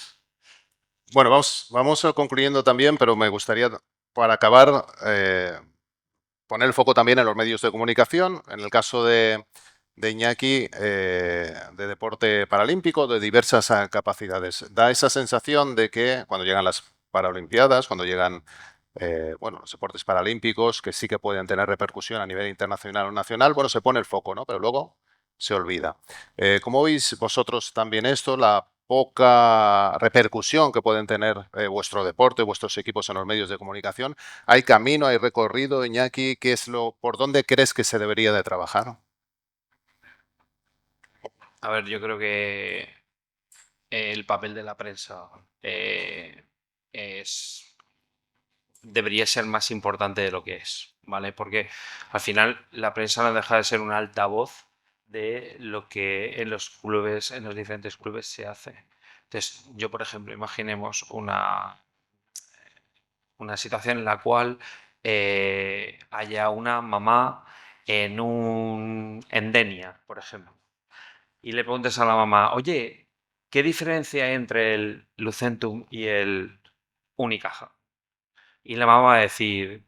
A: Bueno, vamos concluyendo también, pero me gustaría, para acabar, poner el foco también en los medios de comunicación. En el caso de Iñaki, de deporte paralímpico, de diversas capacidades. Da esa sensación de que cuando llegan las Paralimpiadas, cuando llegan bueno, los deportes paralímpicos, que sí que pueden tener repercusión a nivel internacional o nacional, bueno, se pone el foco, ¿no? Pero luego se olvida. ¿Cómo veis vosotros también esto, la poca repercusión que pueden tener vuestro deporte, vuestros equipos en los medios de comunicación? ¿Hay camino, hay recorrido, Iñaki? ¿Por dónde crees que se debería de trabajar?
C: A ver, yo creo que el papel de la prensa debería ser más importante de lo que es, ¿vale? Porque al final la prensa no deja de ser un altavoz de lo que en los clubes, en los diferentes clubes se hace. Entonces, yo, por ejemplo, imaginemos una situación en la cual haya una mamá en Denia, por ejemplo, y le preguntes a la mamá, oye, ¿qué diferencia hay entre el Lucentum y el Unicaja? Y la mamá va a decir,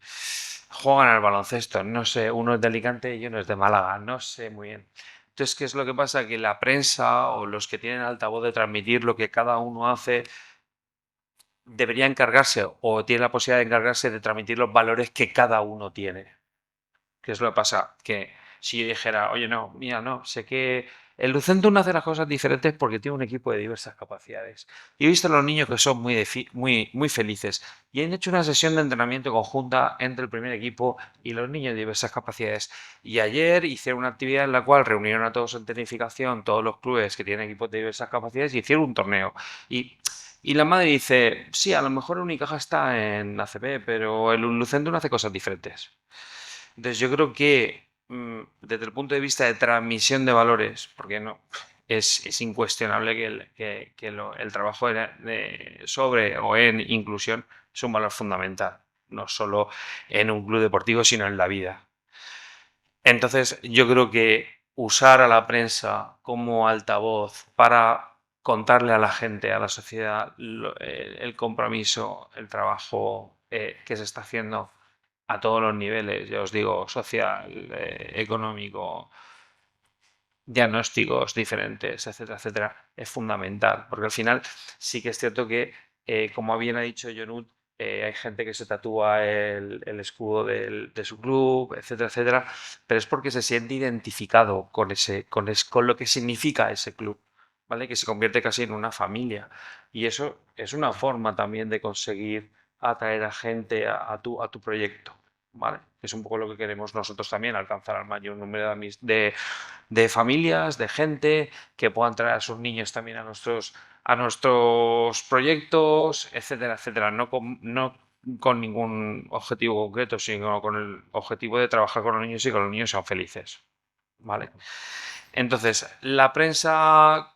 C: juegan al baloncesto, no sé, uno es de Alicante y uno es de Málaga, no sé muy bien. Entonces, ¿qué es lo que pasa? Que la prensa o los que tienen altavoz de transmitir lo que cada uno hace debería encargarse o tiene la posibilidad de encargarse de transmitir los valores que cada uno tiene. ¿Qué es lo que pasa? Que si yo dijera, oye, no, mira, no, sé que el Lucentum hace las cosas diferentes porque tiene un equipo de diversas capacidades. Y he visto a los niños que son muy felices y han hecho una sesión de entrenamiento conjunta entre el primer equipo y los niños de diversas capacidades. Y ayer hicieron una actividad en la cual reunieron a todos en tecnificación, todos los clubes que tienen equipos de diversas capacidades y hicieron un torneo. Y la madre dice, sí, a lo mejor Unicaja está en ACB, pero el Lucentum hace cosas diferentes. Entonces yo creo que desde el punto de vista de transmisión de valores, porque no es incuestionable que el trabajo sobre o en inclusión es un valor fundamental, no solo en un club deportivo, sino en la vida. Entonces yo creo que usar a la prensa como altavoz para contarle a la gente, a la sociedad, el compromiso, el trabajo que se está haciendo a todos los niveles, ya os digo, social, económico, diagnósticos diferentes, etcétera, etcétera, es fundamental. Porque al final sí que es cierto que, como bien ha dicho Jonut, hay gente que se tatúa el escudo de su club, etcétera, etcétera, pero es porque se siente identificado con lo que significa ese club, ¿vale? Que se convierte casi en una familia. Y eso es una forma también de conseguir atraer a gente a tu proyecto, ¿vale? Es un poco lo que queremos nosotros también, alcanzar al mayor número de familias, de gente que puedan traer a sus niños también a nuestros proyectos, etcétera, etcétera. No con ningún objetivo concreto, sino con el objetivo de trabajar con los niños y que los niños sean felices. ¿Vale? Entonces, la prensa,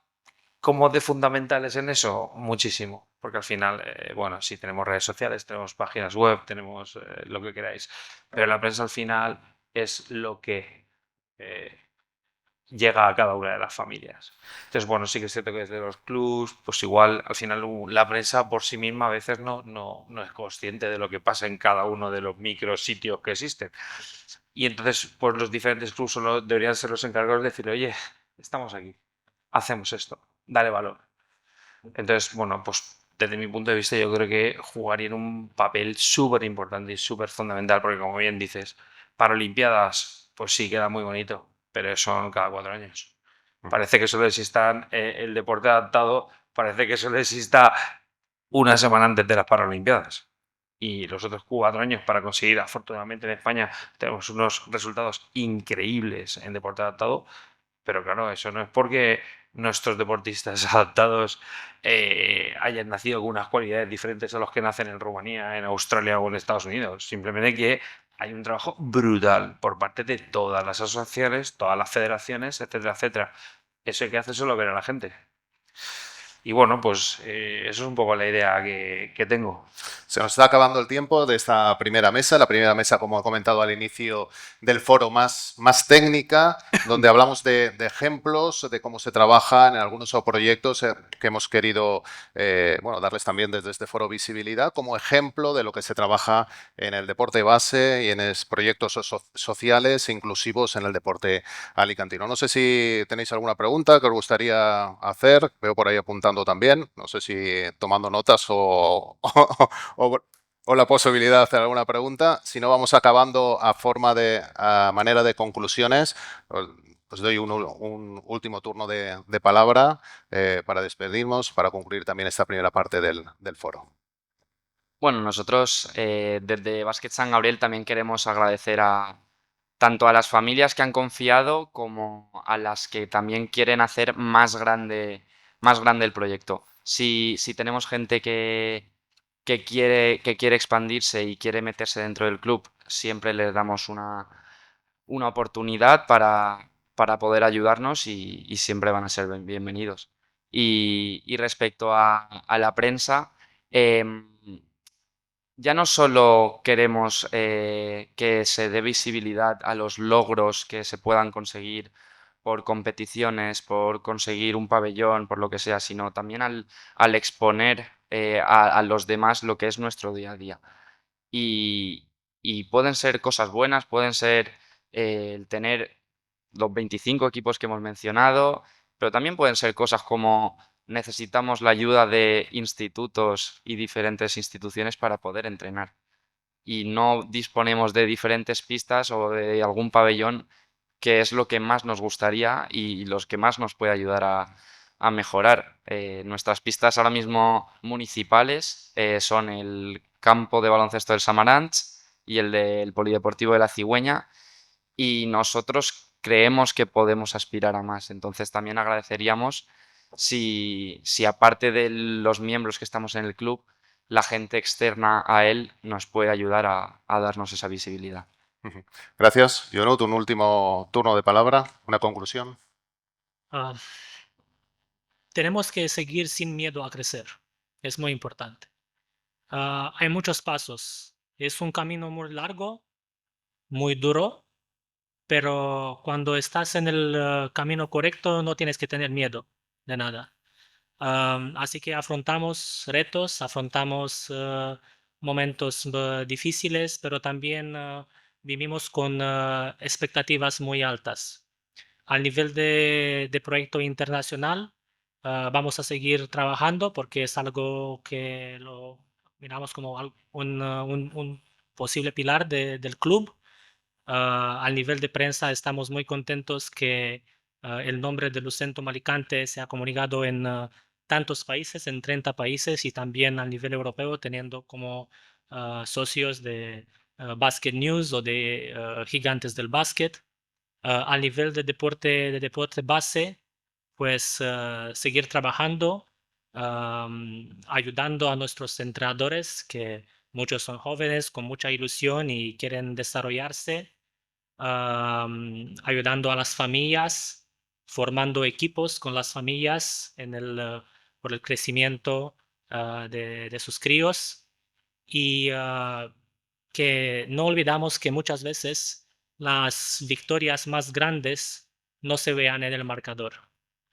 C: ¿cómo de fundamentales en eso? Muchísimo. Porque al final, bueno, sí tenemos redes sociales, tenemos páginas web, tenemos lo que queráis. Pero la prensa al final es lo que llega a cada una de las familias. Entonces, bueno, sí que es cierto que desde los clubs, pues igual al final la prensa por sí misma a veces no es consciente de lo que pasa en cada uno de los micrositios que existen. Y entonces, pues los diferentes clubs solo deberían ser los encargados de decirle, oye, estamos aquí, hacemos esto, dale valor. Entonces, bueno, pues desde mi punto de vista yo creo que jugarían un papel súper importante y súper fundamental, porque como bien dices, para Olimpiadas, pues sí, queda muy bonito, pero son cada 4 años. Parece que solo exista el deporte adaptado, parece que solo exista una semana antes de las Paralimpiadas. Y los otros 4 años para conseguir, afortunadamente en España tenemos unos resultados increíbles en deporte adaptado, pero claro, eso no es porque nuestros deportistas adaptados hayan nacido con unas cualidades diferentes a los que nacen en Rumanía, en Australia o en Estados Unidos. Simplemente que hay un trabajo brutal por parte de todas las asociaciones, todas las federaciones, etcétera, etcétera. Eso hay que hacer solo ver a la gente. Y bueno, pues eso es un poco la idea que tengo.
A: Se nos está acabando el tiempo de esta primera mesa. La primera mesa, como he comentado al inicio del foro, más técnica, donde hablamos de ejemplos, de cómo se trabajan en algunos proyectos que hemos querido bueno, darles también desde este foro visibilidad como ejemplo de lo que se trabaja en el deporte base y en proyectos sociales inclusivos en el deporte alicantino. No sé si tenéis alguna pregunta que os gustaría hacer. Veo por ahí apuntando también. No sé si tomando notas o la posibilidad de hacer alguna pregunta. Si no, vamos acabando a manera de conclusiones. Os doy un último turno de palabra para despedirnos, para concluir también esta primera parte del foro.
D: Bueno, nosotros desde Basket San Gabriel también queremos agradecer tanto a las familias que han confiado como a las que también quieren hacer más grande el proyecto. Si tenemos gente que quiere expandirse y quiere meterse dentro del club, siempre les damos una oportunidad para poder ayudarnos y siempre van a ser bienvenidos. Y respecto a la prensa, em, ya no solo queremos que se dé visibilidad a los logros que se puedan conseguir por competiciones, por conseguir un pabellón, por lo que sea, sino también al exponer a los demás lo que es nuestro día a día. Y, y pueden ser cosas buenas, pueden ser el tener los 25 equipos que hemos mencionado, pero también pueden ser cosas como necesitamos la ayuda de institutos y diferentes instituciones para poder entrenar. Y no disponemos de diferentes pistas o de algún pabellón que es lo que más nos gustaría y los que más nos puede ayudar a mejorar. Nuestras pistas ahora mismo municipales son el campo de baloncesto del Samaranch y el del Polideportivo de la Cigüeña, y nosotros creemos que podemos aspirar a más. Entonces también agradeceríamos si aparte de los miembros que estamos en el club, la gente externa a él nos puede ayudar a darnos esa visibilidad.
A: Gracias. Yonut, un último turno de palabra, una conclusión.
B: Ah, tenemos que seguir sin miedo a crecer. Es muy importante. Hay muchos pasos. Es un camino muy largo, muy duro, pero cuando estás en el camino correcto no tienes que tener miedo de nada. Así que afrontamos retos, afrontamos momentos difíciles, pero también vivimos con expectativas muy altas. Al nivel de proyecto internacional, vamos a seguir trabajando porque es algo que lo miramos como un posible pilar del club. Al nivel de prensa estamos muy contentos que el nombre de Lucentum Alicante se ha comunicado en tantos países, en 30 países, y también a nivel europeo, teniendo como socios de Basket News o de Gigantes del Básquet. A nivel de deporte base, pues seguir trabajando, ayudando a nuestros entrenadores, que muchos son jóvenes con mucha ilusión y quieren desarrollarse, ayudando a las familias formando equipos con las familias por el crecimiento de sus críos y que no olvidamos que muchas veces las victorias más grandes no se vean en el marcador.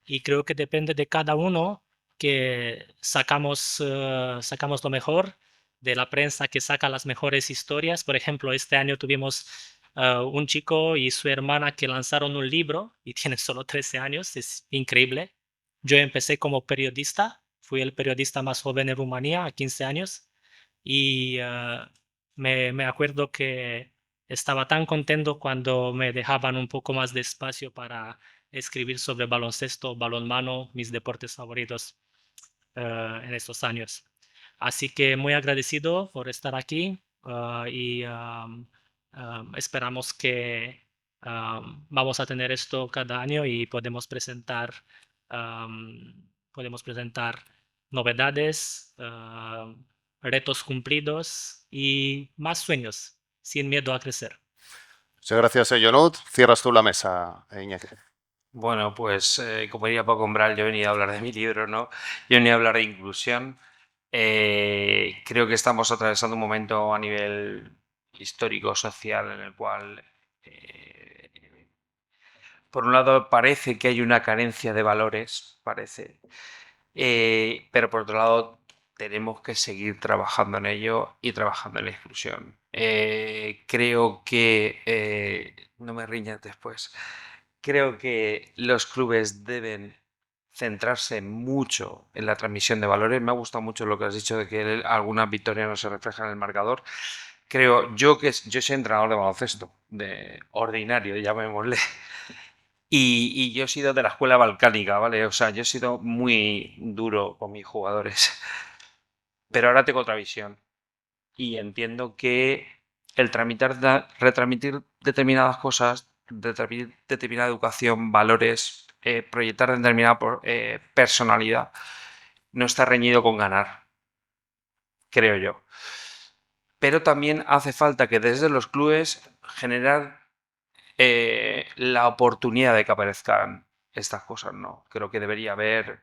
B: Y creo que depende de cada uno que sacamos lo mejor de la prensa, que saca las mejores historias. Por ejemplo, este año tuvimos un chico y su hermana que lanzaron un libro y tienen solo 13 años, es increíble. Yo empecé como periodista, fui el periodista más joven en Rumanía a 15 años y me acuerdo que estaba tan contento cuando me dejaban un poco más de espacio para escribir sobre baloncesto, balonmano, mis deportes favoritos en estos años. Así que muy agradecido por estar aquí y esperamos que vamos a tener esto cada año y podemos presentar novedades, retos cumplidos y más sueños, sin miedo a crecer.
A: Muchas gracias, Jonut. Cierras tú la mesa, Iñaki.
C: Bueno, pues como diría Paco Umbral, yo venía a hablar de mi libro, ¿no? Yo venía a hablar de inclusión. Creo que estamos atravesando un momento a nivel histórico, social, en el cual, por un lado, parece que hay una carencia de valores, parece, pero por otro lado, tenemos que seguir trabajando en ello y trabajando en la inclusión. Creo que, no me riñas después, creo que los clubes deben centrarse mucho en la transmisión de valores. Me ha gustado mucho lo que has dicho de que algunas victorias no se reflejan en el marcador. Creo yo que yo soy entrenador de baloncesto, de ordinario, llamémosle. Y yo he sido de la escuela balcánica, ¿vale? O sea, yo he sido muy duro con mis jugadores. Pero ahora tengo otra visión. Y entiendo que el retransmitir determinadas cosas, retransmitir determinada educación, valores, proyectar determinada personalidad, no está reñido con ganar, creo yo. Pero también hace falta que desde los clubes generar la oportunidad de que aparezcan estas cosas, ¿no? Creo que debería haber,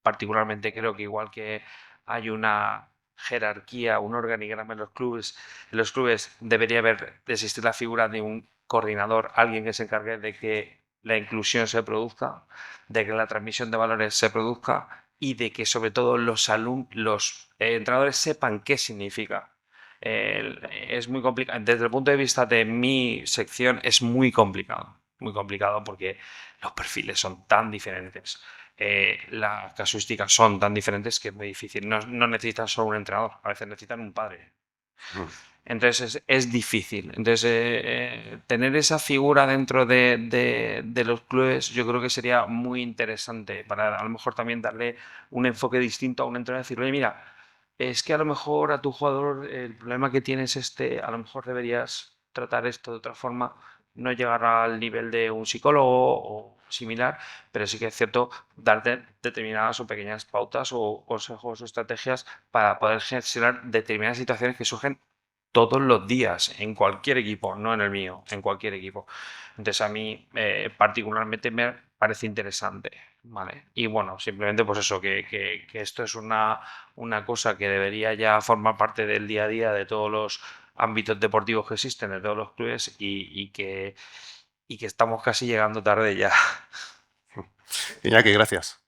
C: particularmente creo que igual que hay una jerarquía, un organigrama en los clubes debería existir la figura de un coordinador, alguien que se encargue de que la inclusión se produzca, de que la transmisión de valores se produzca y de que sobre todo los entrenadores sepan qué significa. Es muy complicado. Desde el punto de vista de mi sección es muy complicado porque los perfiles son tan diferentes. Las casuísticas son tan diferentes que es muy difícil. No necesitan solo un entrenador, a veces necesitan un padre. Entonces es difícil. Entonces tener esa figura dentro de los clubes yo creo que sería muy interesante para a lo mejor también darle un enfoque distinto a un entrenador y decirle, oye, mira, es que a lo mejor a tu jugador el problema que tienes a lo mejor deberías tratar esto de otra forma, no llegar al nivel de un psicólogo o similar, pero sí que es cierto darte determinadas o pequeñas pautas o consejos o estrategias para poder gestionar determinadas situaciones que surgen todos los días en cualquier equipo, no en el mío, en cualquier equipo. Entonces a mí particularmente me parece interesante, ¿vale? Y bueno, simplemente pues eso, que esto es una cosa que debería ya formar parte del día a día de todos los ámbitos deportivos que existen, de todos los clubes y que estamos casi llegando tarde ya.
A: Iñaki, gracias.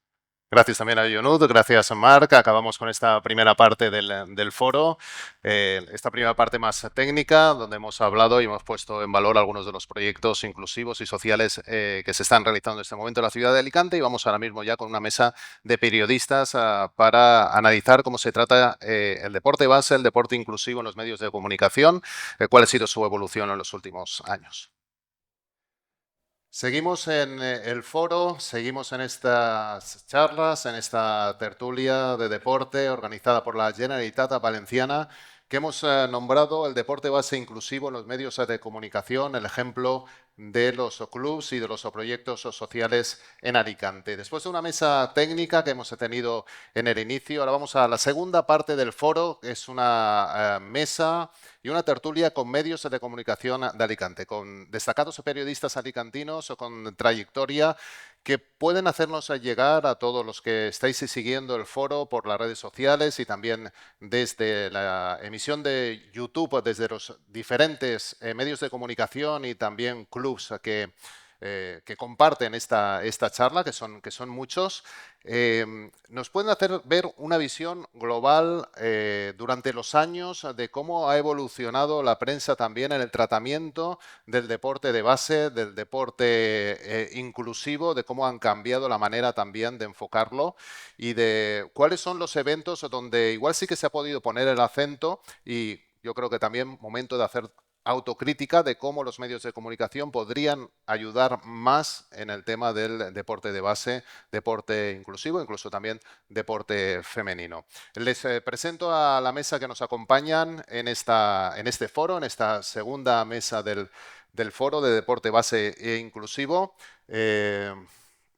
A: Gracias también a Jonut, gracias a Marc. Acabamos con esta primera parte del foro, esta primera parte más técnica, donde hemos hablado y hemos puesto en valor algunos de los proyectos inclusivos y sociales que se están realizando en este momento en la ciudad de Alicante y vamos ahora mismo ya con una mesa de periodistas para analizar cómo se trata el deporte base, el deporte inclusivo en los medios de comunicación, cuál ha sido su evolución en los últimos años. Seguimos en el foro, seguimos en estas charlas, en esta tertulia de deporte organizada por la Generalitat Valenciana, que hemos nombrado el deporte base inclusivo en los medios de comunicación, el ejemplo de los clubs y de los proyectos sociales en Alicante. Después de una mesa técnica que hemos tenido en el inicio, ahora vamos a la segunda parte del foro, que es una mesa y una tertulia con medios de comunicación de Alicante, con destacados periodistas alicantinos o con trayectoria que pueden hacernos llegar a todos los que estáis siguiendo el foro por las redes sociales y también desde la emisión de YouTube, desde los diferentes medios de comunicación y también clubs que comparten esta charla, que son muchos, nos pueden hacer ver una visión global durante los años de cómo ha evolucionado la prensa también en el tratamiento del deporte de base, del deporte inclusivo, de cómo han cambiado la manera también de enfocarlo y de cuáles son los eventos donde igual sí que se ha podido poner el acento y yo creo que también momento de hacer autocrítica de cómo los medios de comunicación podrían ayudar más en el tema del deporte de base, deporte inclusivo, incluso también deporte femenino. Les presento a la mesa que nos acompañan en este foro, en esta segunda mesa del foro de deporte base e inclusivo.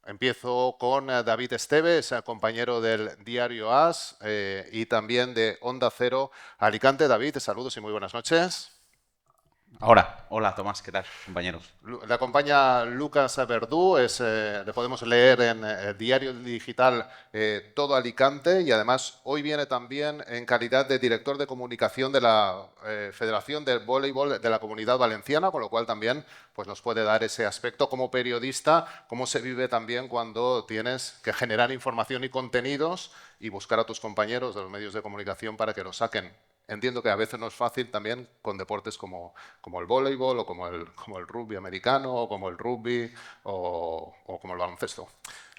A: Empiezo con David Esteves, compañero del diario AS y también de Onda Cero Alicante. David, saludos y muy buenas noches.
E: Ahora, hola Tomás, ¿qué tal, compañeros?
A: Le acompaña Lucas Verdú, le podemos leer en el diario digital Todo Alicante y además hoy viene también en calidad de director de comunicación de la Federación del Voleibol de la Comunidad Valenciana, con lo cual también pues, nos puede dar ese aspecto como periodista, cómo se vive también cuando tienes que generar información y contenidos y buscar a tus compañeros de los medios de comunicación para que lo saquen. Entiendo que a veces no es fácil también con deportes como el voleibol o como el rugby americano o como el rugby o como el baloncesto.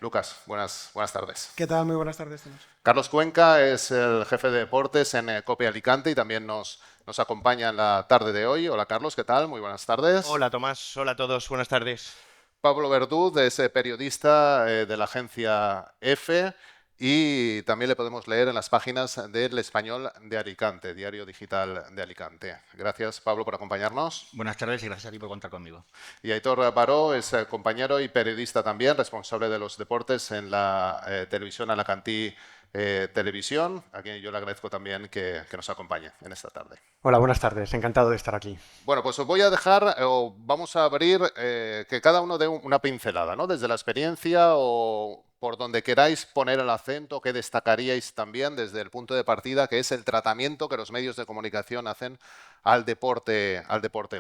A: Lucas, buenas tardes.
F: ¿Qué tal? Muy buenas tardes, Tomás.
A: Carlos Cuenca es el jefe de deportes en COPE Alicante y también nos acompaña en la tarde de hoy. Hola Carlos, ¿qué tal? Muy buenas tardes.
G: Hola Tomás, hola a todos, buenas tardes.
A: Pablo Verdú es periodista de la agencia EFE. Y también le podemos leer en las páginas del Español de Alicante, Diario Digital de Alicante. Gracias, Pablo, por acompañarnos.
G: Buenas tardes y gracias a ti por contar conmigo.
A: Y Aitor Baró es compañero y periodista también, responsable de los deportes en la televisión Alacantí Televisión, a quien yo le agradezco también que nos acompañe en esta tarde.
F: Hola, buenas tardes, encantado de estar aquí.
A: Bueno, pues os voy a dejar, o vamos a abrir, que cada uno dé una pincelada, ¿no? Desde la experiencia o por donde queráis poner el acento, que destacaríais también desde el punto de partida, que es el tratamiento que los medios de comunicación hacen al deporte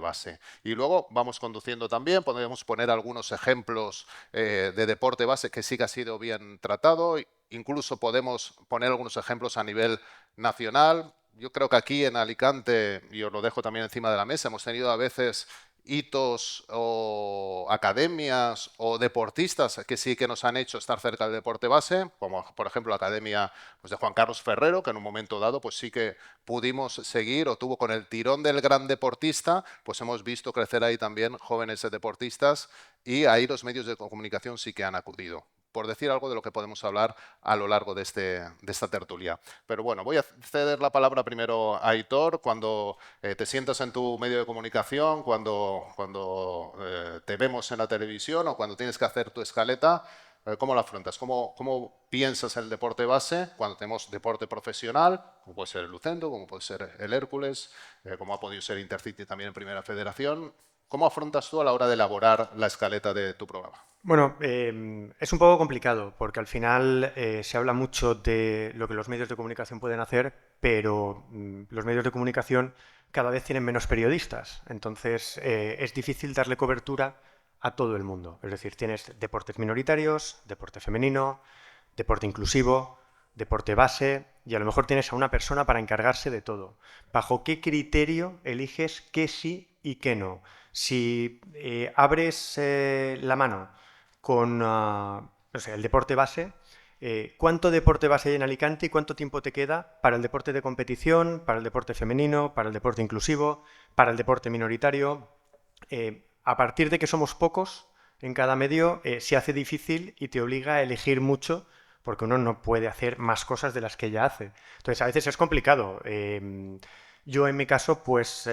A: base. Y luego vamos conduciendo también, podemos poner algunos ejemplos de deporte base que sí que ha sido bien tratado, incluso podemos poner algunos ejemplos a nivel nacional. Yo creo que aquí en Alicante, y os lo dejo también encima de la mesa, hemos tenido a veces hitos o academias o deportistas que sí que nos han hecho estar cerca del deporte base, como por ejemplo la academia pues, de Juan Carlos Ferrero, que en un momento dado pues sí que pudimos seguir o tuvo con el tirón del gran deportista, pues hemos visto crecer ahí también jóvenes deportistas y ahí los medios de comunicación sí que han acudido. Por decir algo de lo que podemos hablar a lo largo de esta tertulia. Pero bueno, voy a ceder la palabra primero a Aitor. Cuando te sientas en tu medio de comunicación, cuando te vemos en la televisión o cuando tienes que hacer tu escaleta, ¿cómo la afrontas? ¿Cómo piensas el deporte base cuando tenemos deporte profesional, como puede ser el Lucendo, como puede ser el Hércules, como ha podido ser Intercity también en Primera Federación? ¿Cómo afrontas tú a la hora de elaborar la escaleta de tu programa?
F: Bueno, es un poco complicado porque al final se habla mucho de lo que los medios de comunicación pueden hacer, pero los medios de comunicación cada vez tienen menos periodistas. Entonces es difícil darle cobertura a todo el mundo. Es decir, tienes deportes minoritarios, deporte femenino, deporte inclusivo, deporte base y a lo mejor tienes a una persona para encargarse de todo. ¿Bajo qué criterio eliges qué sí y qué no? Si abres la mano con no sé, el deporte base, ¿cuánto deporte base hay en Alicante y cuánto tiempo te queda para el deporte de competición, para el deporte femenino, para el deporte inclusivo, para el deporte minoritario? A partir de que somos pocos en cada medio, se hace difícil y te obliga a elegir mucho porque uno no puede hacer más cosas de las que ya hace. Entonces, a veces es complicado. Yo, en mi caso, pues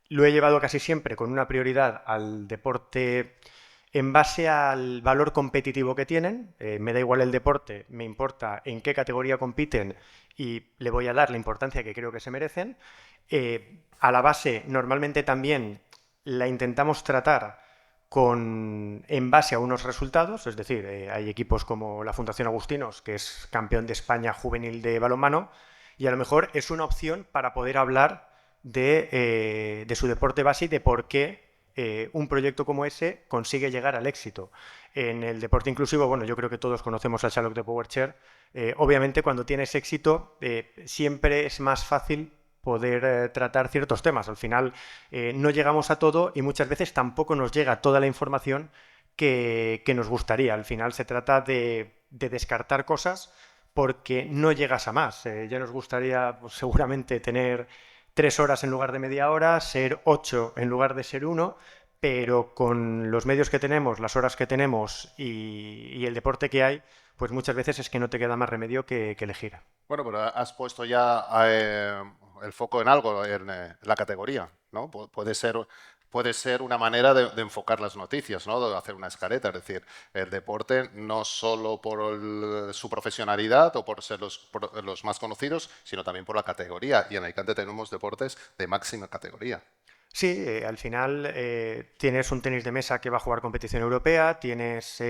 F: lo he llevado casi siempre con una prioridad al deporte en base al valor competitivo que tienen. Me da igual el deporte, me importa en qué categoría compiten y le voy a dar la importancia que creo que se merecen. A la base, normalmente también la intentamos tratar en base a unos resultados, es decir, hay equipos como la Fundación Agustinos, que es campeón de España juvenil de balonmano, y a lo mejor es una opción para poder hablar de su deporte base y de por qué un proyecto como ese consigue llegar al éxito. En el deporte inclusivo, bueno, yo creo que todos conocemos a Sherlock de PowerChair. Obviamente, cuando tienes éxito, siempre es más fácil poder tratar ciertos temas. Al final no llegamos a todo y muchas veces tampoco nos llega toda la información que nos gustaría. Al final se trata de descartar cosas porque no llegas a más. Ya nos gustaría pues, seguramente tener 3 horas en lugar de media hora, ser 8 en lugar de ser 1, pero con los medios que tenemos, las horas que tenemos y el deporte que hay, pues muchas veces es que no te queda más remedio que elegir.
A: Bueno, pero has puesto ya el foco en algo, en la categoría, ¿no? Puede ser una manera de enfocar las noticias, ¿no? De hacer una escaleta, es decir, el deporte no solo por su profesionalidad o por ser los más conocidos, sino también por la categoría. Y en Alicante tenemos deportes de máxima categoría.
F: Sí, al final tienes un tenis de mesa que va a jugar competición europea, tienes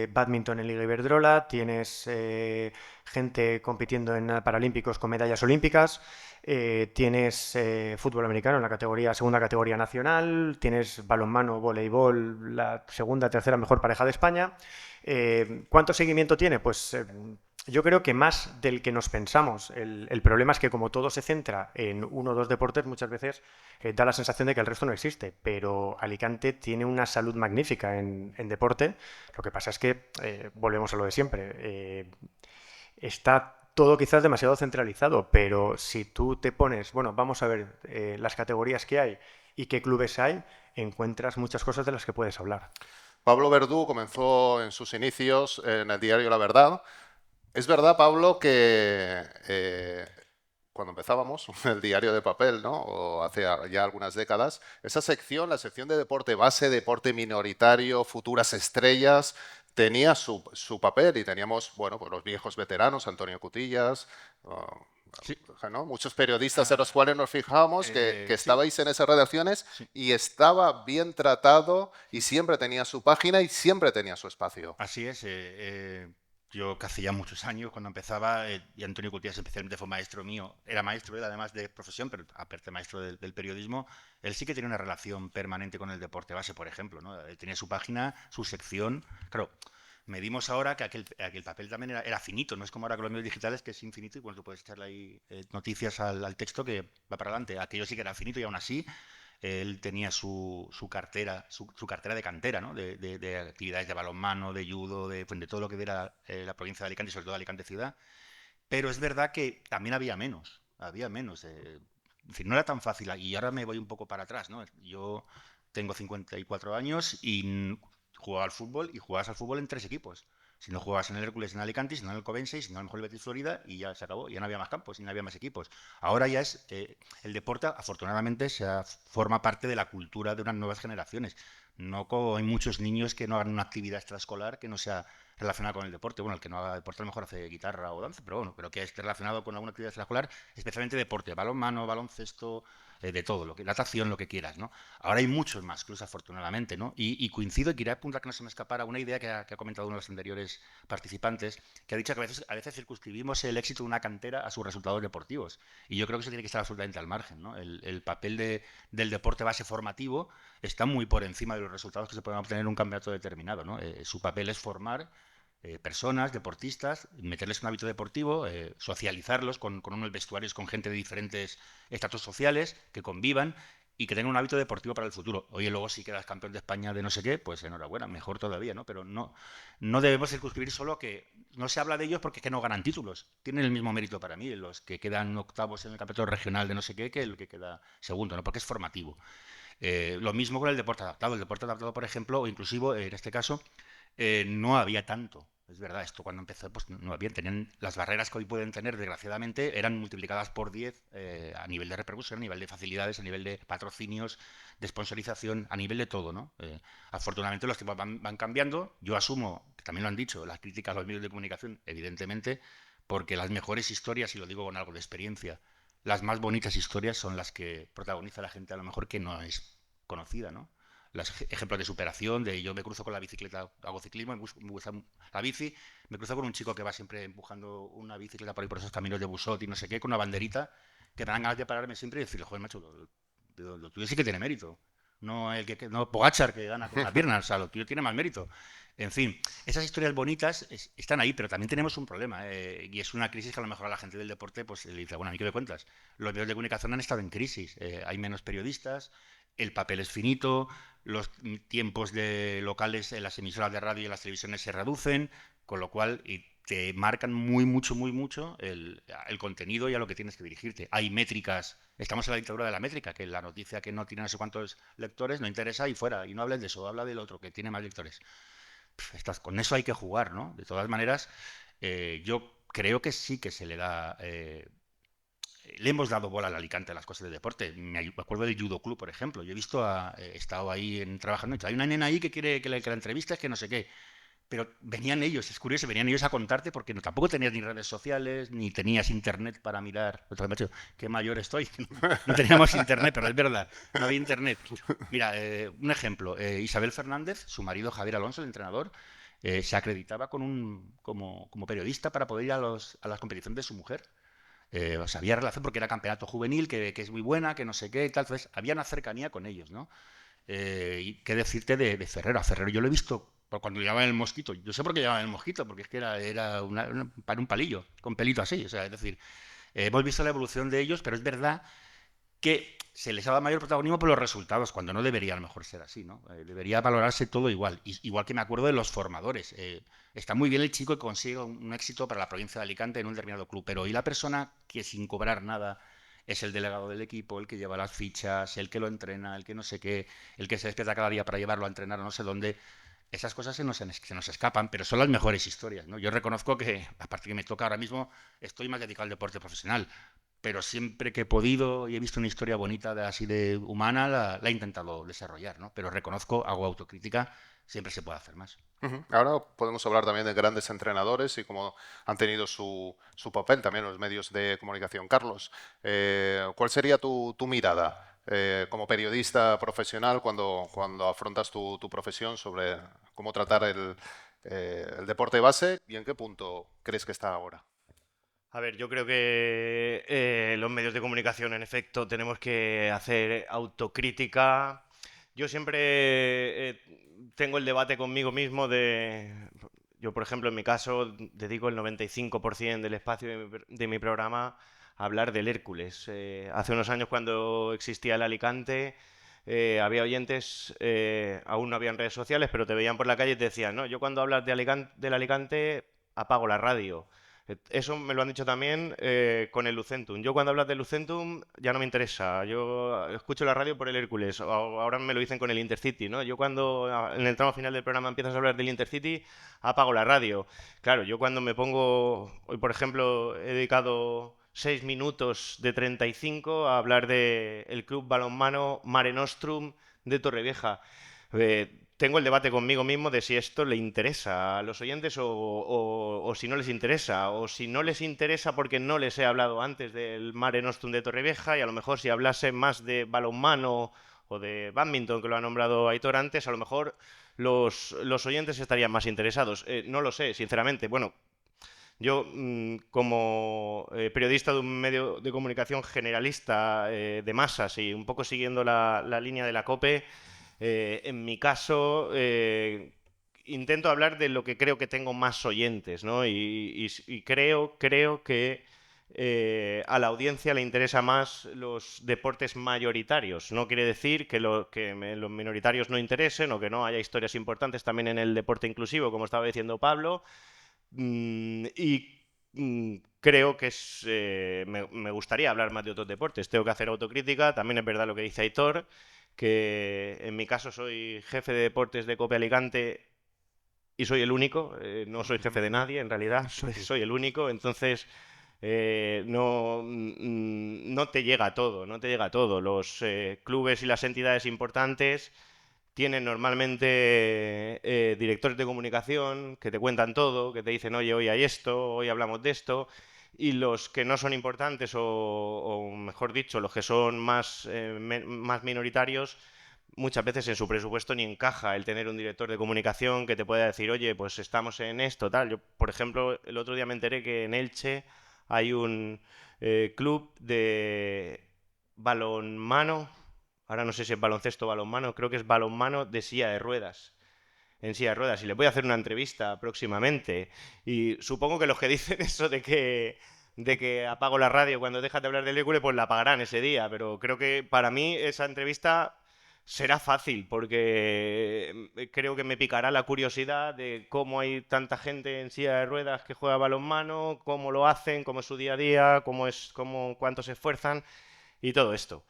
F: bádminton en Liga Iberdrola, tienes gente compitiendo en Paralímpicos con medallas olímpicas, tienes fútbol americano en la segunda categoría nacional, tienes balonmano, voleibol, la segunda, tercera mejor pareja de España. ¿Cuánto seguimiento tiene? Pues yo creo que más del que nos pensamos. El problema es que como todo se centra en uno o dos deportes, muchas veces da la sensación de que el resto no existe, pero Alicante tiene una salud magnífica en deporte. Lo que pasa es que volvemos a lo de siempre. Está todo quizás demasiado centralizado, pero si tú te pones, bueno, vamos a ver las categorías que hay y qué clubes hay, encuentras muchas cosas de las que puedes hablar.
A: Pablo Verdú comenzó en sus inicios en el diario La Verdad. Es verdad, Pablo, que cuando empezábamos, el diario de papel, ¿no? O hace ya algunas décadas, esa sección, la sección de deporte base, deporte minoritario, futuras estrellas, tenía su papel y teníamos, bueno, pues los viejos veteranos, Antonio Cutillas,
G: Sí.
A: ¿no? Muchos periodistas en los cuales nos fijábamos que
G: Sí.
A: estabais en esas redacciones
G: Sí.
A: y estaba bien tratado y siempre tenía su página y siempre tenía su espacio.
G: Así es. Yo que hace ya muchos años, cuando empezaba, y Antonio Cutillas especialmente fue maestro mío, era maestro él además de profesión, pero aparte maestro del periodismo, él sí que tenía una relación permanente con el deporte base, por ejemplo, ¿no? Él tenía su página, su sección. Claro, medimos ahora que aquel papel también era finito, no es como ahora con los medios digitales que es infinito y cuando tú puedes echarle ahí noticias al texto que va para adelante. Aquello sí que era finito y aún así él tenía su cartera, su cartera de cantera, ¿no? De actividades de balonmano, de judo, de todo lo que era la provincia de Alicante, sobre todo Alicante ciudad. Pero es verdad que también había menos, en fin, no era tan fácil. Y ahora me voy un poco para atrás, ¿no? Yo tengo 54 años y jugaba al fútbol y jugabas al fútbol en 3 equipos. Si no jugabas en el Hércules, en Alicante, si no en el Covense, si no a lo mejor el Betis Florida y ya se acabó. Ya no había más campos y no había más equipos. Ahora ya es el deporte, afortunadamente, forma parte de la cultura de unas nuevas generaciones. No hay muchos niños que no hagan una actividad extraescolar que no sea relacionada con el deporte. Bueno, el que no haga deporte a lo mejor hace guitarra o danza, pero bueno, pero que esté relacionado con alguna actividad extraescolar, especialmente deporte, balonmano, baloncesto, de todo, natación, lo que quieras, ¿no? Ahora hay muchos más clubes, afortunadamente, ¿no? Y coincido y quería apuntar que no se me escapara una idea que ha comentado uno de los anteriores participantes, que ha dicho que a veces circunscribimos el éxito de una cantera a sus resultados deportivos. Y yo creo que eso tiene que estar absolutamente al margen, ¿no? El papel del deporte base formativo está muy por encima de los resultados que se pueden obtener en un campeonato determinado, ¿no? Su papel es formar personas, deportistas, meterles un hábito deportivo, socializarlos con unos vestuarios, con gente de diferentes estratos sociales, que convivan y que tengan un hábito deportivo para el futuro. Oye, luego si quedas campeón de España de no sé qué, pues enhorabuena, mejor todavía, ¿no? Pero no debemos circunscribir solo que no se habla de ellos porque es que no ganan títulos. Tienen el mismo mérito para mí, los que quedan octavos en el campeonato regional de no sé qué, que el que queda segundo, ¿no? Porque es formativo. Lo mismo con el deporte adaptado. El deporte adaptado, por ejemplo, o inclusivo, en este caso, no había tanto. Es verdad, esto cuando empezó, pues no había, tenían las barreras que hoy pueden tener, desgraciadamente, eran multiplicadas por 10 a nivel de repercusión, a nivel de facilidades, a nivel de patrocinios, de sponsorización, a nivel de todo, ¿no? Afortunadamente los tiempos van cambiando. Yo asumo, que también lo han dicho, las críticas a los medios de comunicación, evidentemente, porque las mejores historias, y lo digo con algo de experiencia, las más bonitas historias son las que protagoniza la gente a lo mejor que no es conocida, ¿no? los ejemplos de superación, de yo me cruzo con la bicicleta, hago ciclismo, me gusta la bici, me cruzo con un chico que va siempre empujando una bicicleta por ahí por esos caminos de Busot y no sé qué, con una banderita, que me dan ganas de pararme siempre y decirle, joder, macho, lo tuyo sí que tiene mérito. No el que no Pogačar que gana con las piernas, o sea, lo tuyo tiene más mérito. En fin, esas historias bonitas están ahí, pero también tenemos un problema, y es una crisis que a lo mejor a la gente del deporte pues le dice, bueno, ¿a mí qué me cuentas? Los medios de comunicación han estado en crisis, hay menos periodistas, el papel es finito, los tiempos de locales en las emisoras de radio y en las televisiones se reducen, con lo cual te marcan muy mucho el contenido y a lo que tienes que dirigirte. Hay métricas, estamos en la dictadura de la métrica, que la noticia que no tiene no sé cuántos lectores no interesa y fuera, y no hables de eso, habla del otro que tiene más lectores. Con eso hay que jugar, ¿no? De todas maneras, yo creo que sí que se le da... le hemos dado bola al Alicante a las cosas de deporte. Me acuerdo del Judo Club, por ejemplo. Yo he visto, he estado ahí trabajando. Hay una nena ahí que quiere que la entrevistes, que no sé qué. Pero venían ellos, es curioso, venían ellos a contarte porque tampoco tenías ni redes sociales, ni tenías internet para mirar. Qué mayor estoy. No teníamos internet, pero es verdad, no había internet. Mira, un ejemplo. Isabel Fernández, su marido Javier Alonso, el entrenador, se acreditaba como periodista para poder ir a las competiciones de su mujer. O sea, había relación porque era campeonato juvenil, que es muy buena, que no sé qué y tal. Entonces, había una cercanía con ellos, ¿no? Y qué decirte de Ferrero. A Ferrero yo lo he visto cuando llevaban el mosquito. Yo sé por qué llevaban el mosquito, porque es que era un palillo, con pelito así. O sea, es decir, hemos visto la evolución de ellos, pero es verdad que se les ha dado mayor protagonismo por los resultados, cuando no debería a lo mejor ser así, ¿no? Debería valorarse todo igual. Igual que me acuerdo de los formadores. Está muy bien el chico que consigue un éxito para la provincia de Alicante en un determinado club, pero ¿y la persona que sin cobrar nada es el delegado del equipo, el que lleva las fichas, el que lo entrena, el que no sé qué, el que se despierta cada día para llevarlo a entrenar a no sé dónde? Esas cosas se nos escapan, pero son las mejores historias, ¿no? Yo reconozco que, aparte que me toca ahora mismo, estoy más dedicado al deporte profesional, pero siempre que he podido y he visto una historia bonita así de humana, la he intentado desarrollar, ¿no? Pero reconozco, hago autocrítica, siempre se puede hacer más.
A: Ahora podemos hablar también de grandes entrenadores y cómo han tenido su papel también en los medios de comunicación. Carlos, ¿cuál sería tu mirada como periodista profesional cuando afrontas tu profesión sobre cómo tratar el deporte base y en qué punto crees que está ahora?
H: A ver, yo creo que los medios de comunicación, en efecto, tenemos que hacer autocrítica. Yo siempre tengo el debate conmigo mismo yo, por ejemplo, en mi caso, dedico el 95% del espacio de mi programa a hablar del Hércules. Hace unos años, cuando existía el Alicante, había oyentes, aún no habían redes sociales, pero te veían por la calle y te decían, no, yo cuando hablas del Alicante apago la radio. Eso me lo han dicho también con el Lucentum. Yo cuando hablas del Lucentum ya no me interesa. Yo escucho la radio por el Hércules. Ahora me lo dicen con el Intercity, ¿no? Yo cuando en el tramo final del programa empiezas a hablar del Intercity, apago la radio. Claro, yo cuando me pongo... Hoy, por ejemplo, he dedicado 6 minutos de 35 a hablar del club balonmano Mare Nostrum de Torrevieja. Tengo el debate conmigo mismo de si esto le interesa a los oyentes o si no les interesa, o si no les interesa porque no les he hablado antes del Mare Nostrum de Torrevieja, y a lo mejor si hablase más de balonmano o de bádminton, que lo ha nombrado Aitor antes, a lo mejor los oyentes estarían más interesados. No lo sé, sinceramente. Bueno, yo, como periodista de un medio de comunicación generalista de masas y un poco siguiendo la línea de la COPE, en mi caso, intento hablar de lo que creo que tengo más oyentes, ¿no? Y creo que a la audiencia le interesa más los deportes mayoritarios. No quiere decir que los minoritarios no interesen o que no haya historias importantes también en el deporte inclusivo, como estaba diciendo Pablo. Creo que me gustaría hablar más de otros deportes. Tengo que hacer autocrítica. También es verdad lo que dice Aitor, que en mi caso soy jefe de deportes de COPE Alicante y soy el único. No soy jefe de nadie, en realidad, soy el único. Entonces, no te llega todo, no te llega todo. Los clubes y las entidades importantes tienen normalmente directores de comunicación que te cuentan todo, que te dicen, oye, hoy hay esto, hoy hablamos de esto, y los que no son importantes, o mejor dicho, los que son más minoritarios, muchas veces en su presupuesto ni encaja el tener un director de comunicación que te pueda decir, oye, pues estamos en esto, tal. Yo, por ejemplo, el otro día me enteré que en Elche hay un club de balonmano, ahora no sé si es baloncesto o balonmano, creo que es balonmano de silla de ruedas. En silla de ruedas, y le voy a hacer una entrevista próximamente. Y supongo que los que dicen eso de que apago la radio cuando dejas de hablar del Hércules, pues la apagarán ese día. Pero creo que para mí esa entrevista será fácil, porque creo que me picará la curiosidad de cómo hay tanta gente en silla de ruedas que juega balonmano, cómo lo hacen, cómo es su día a día, cuánto se esfuerzan y todo esto.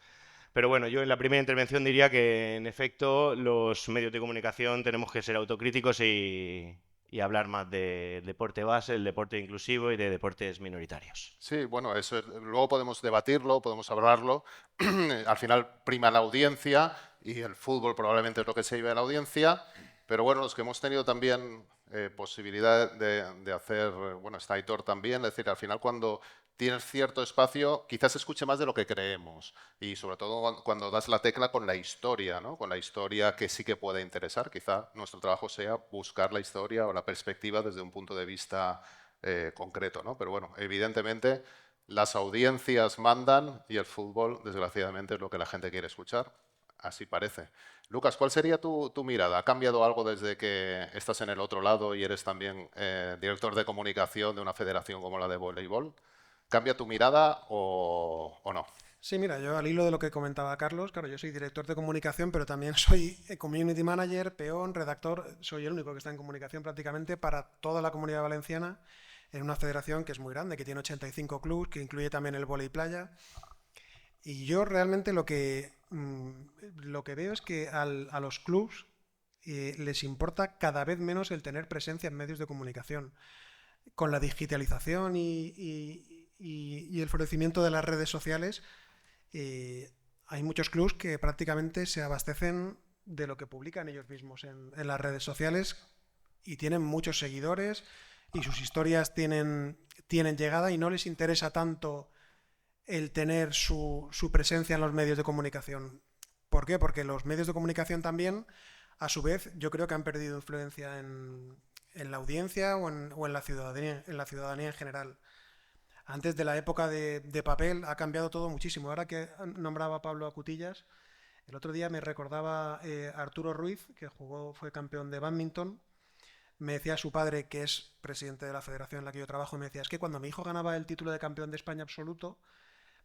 H: Pero bueno, yo en la primera intervención diría que en efecto los medios de comunicación tenemos que ser autocríticos y hablar más de deporte base, el deporte inclusivo y de deportes minoritarios.
A: Sí, bueno, eso luego podemos debatirlo, podemos hablarlo. Al final prima la audiencia y el fútbol probablemente es lo que se lleve a la audiencia. Pero bueno, los que hemos tenido también posibilidad de hacer, bueno, está Aitor también, es decir, al final cuando tienes cierto espacio, quizás se escuche más de lo que creemos y sobre todo cuando das la tecla con la historia, ¿no? Con la historia que sí que puede interesar. Quizá nuestro trabajo sea buscar la historia o la perspectiva desde un punto de vista concreto, ¿no? Pero bueno, evidentemente las audiencias mandan y el fútbol, desgraciadamente, es lo que la gente quiere escuchar. Así parece. Lucas, ¿cuál sería tu mirada? ¿Ha cambiado algo desde que estás en el otro lado y eres también director de comunicación de una federación como la de voleibol? ¿Cambia tu mirada o no?
I: Sí, mira, yo al hilo de lo que comentaba Carlos, claro, yo soy director de comunicación, pero también soy community manager, peón, redactor, soy el único que está en comunicación prácticamente para toda la Comunidad Valenciana en una federación que es muy grande, que tiene 85 clubes, que incluye también el vóley playa. Y yo realmente lo que veo es que a los clubs les importa cada vez menos el tener presencia en medios de comunicación. Con la digitalización y el florecimiento de las redes sociales, hay muchos clubs que prácticamente se abastecen de lo que publican ellos mismos en las redes sociales y tienen muchos seguidores y sus historias tienen llegada y no les interesa tanto el tener su presencia en los medios de comunicación. ¿Por qué? Porque los medios de comunicación también, a su vez, yo creo que han perdido influencia en la audiencia o en la ciudadanía en general. Antes de la época de papel ha cambiado todo muchísimo. Ahora que nombraba Pablo a Cutillas, el otro día me recordaba Arturo Ruiz, que fue campeón de bádminton. Me decía su padre, que es presidente de la federación en la que yo trabajo, me decía, es que cuando mi hijo ganaba el título de campeón de España absoluto,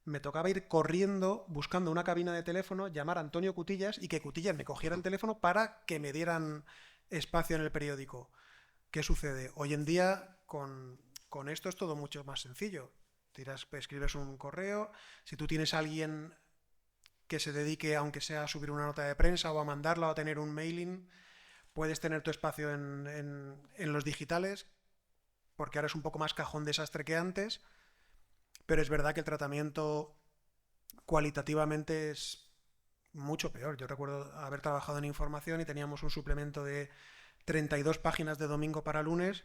I: me tocaba ir corriendo, buscando una cabina de teléfono, llamar a Antonio Cutillas y que Cutillas me cogiera el teléfono para que me dieran espacio en el periódico. ¿Qué sucede? Hoy en día con esto es todo mucho más sencillo. Escribes un correo, si tú tienes a alguien que se dedique, aunque sea a subir una nota de prensa o a mandarla o a tener un mailing, puedes tener tu espacio en los digitales, porque ahora es un poco más cajón desastre que antes, pero es verdad que el tratamiento cualitativamente es mucho peor. Yo recuerdo haber trabajado en información y teníamos un suplemento de 32 páginas de domingo para lunes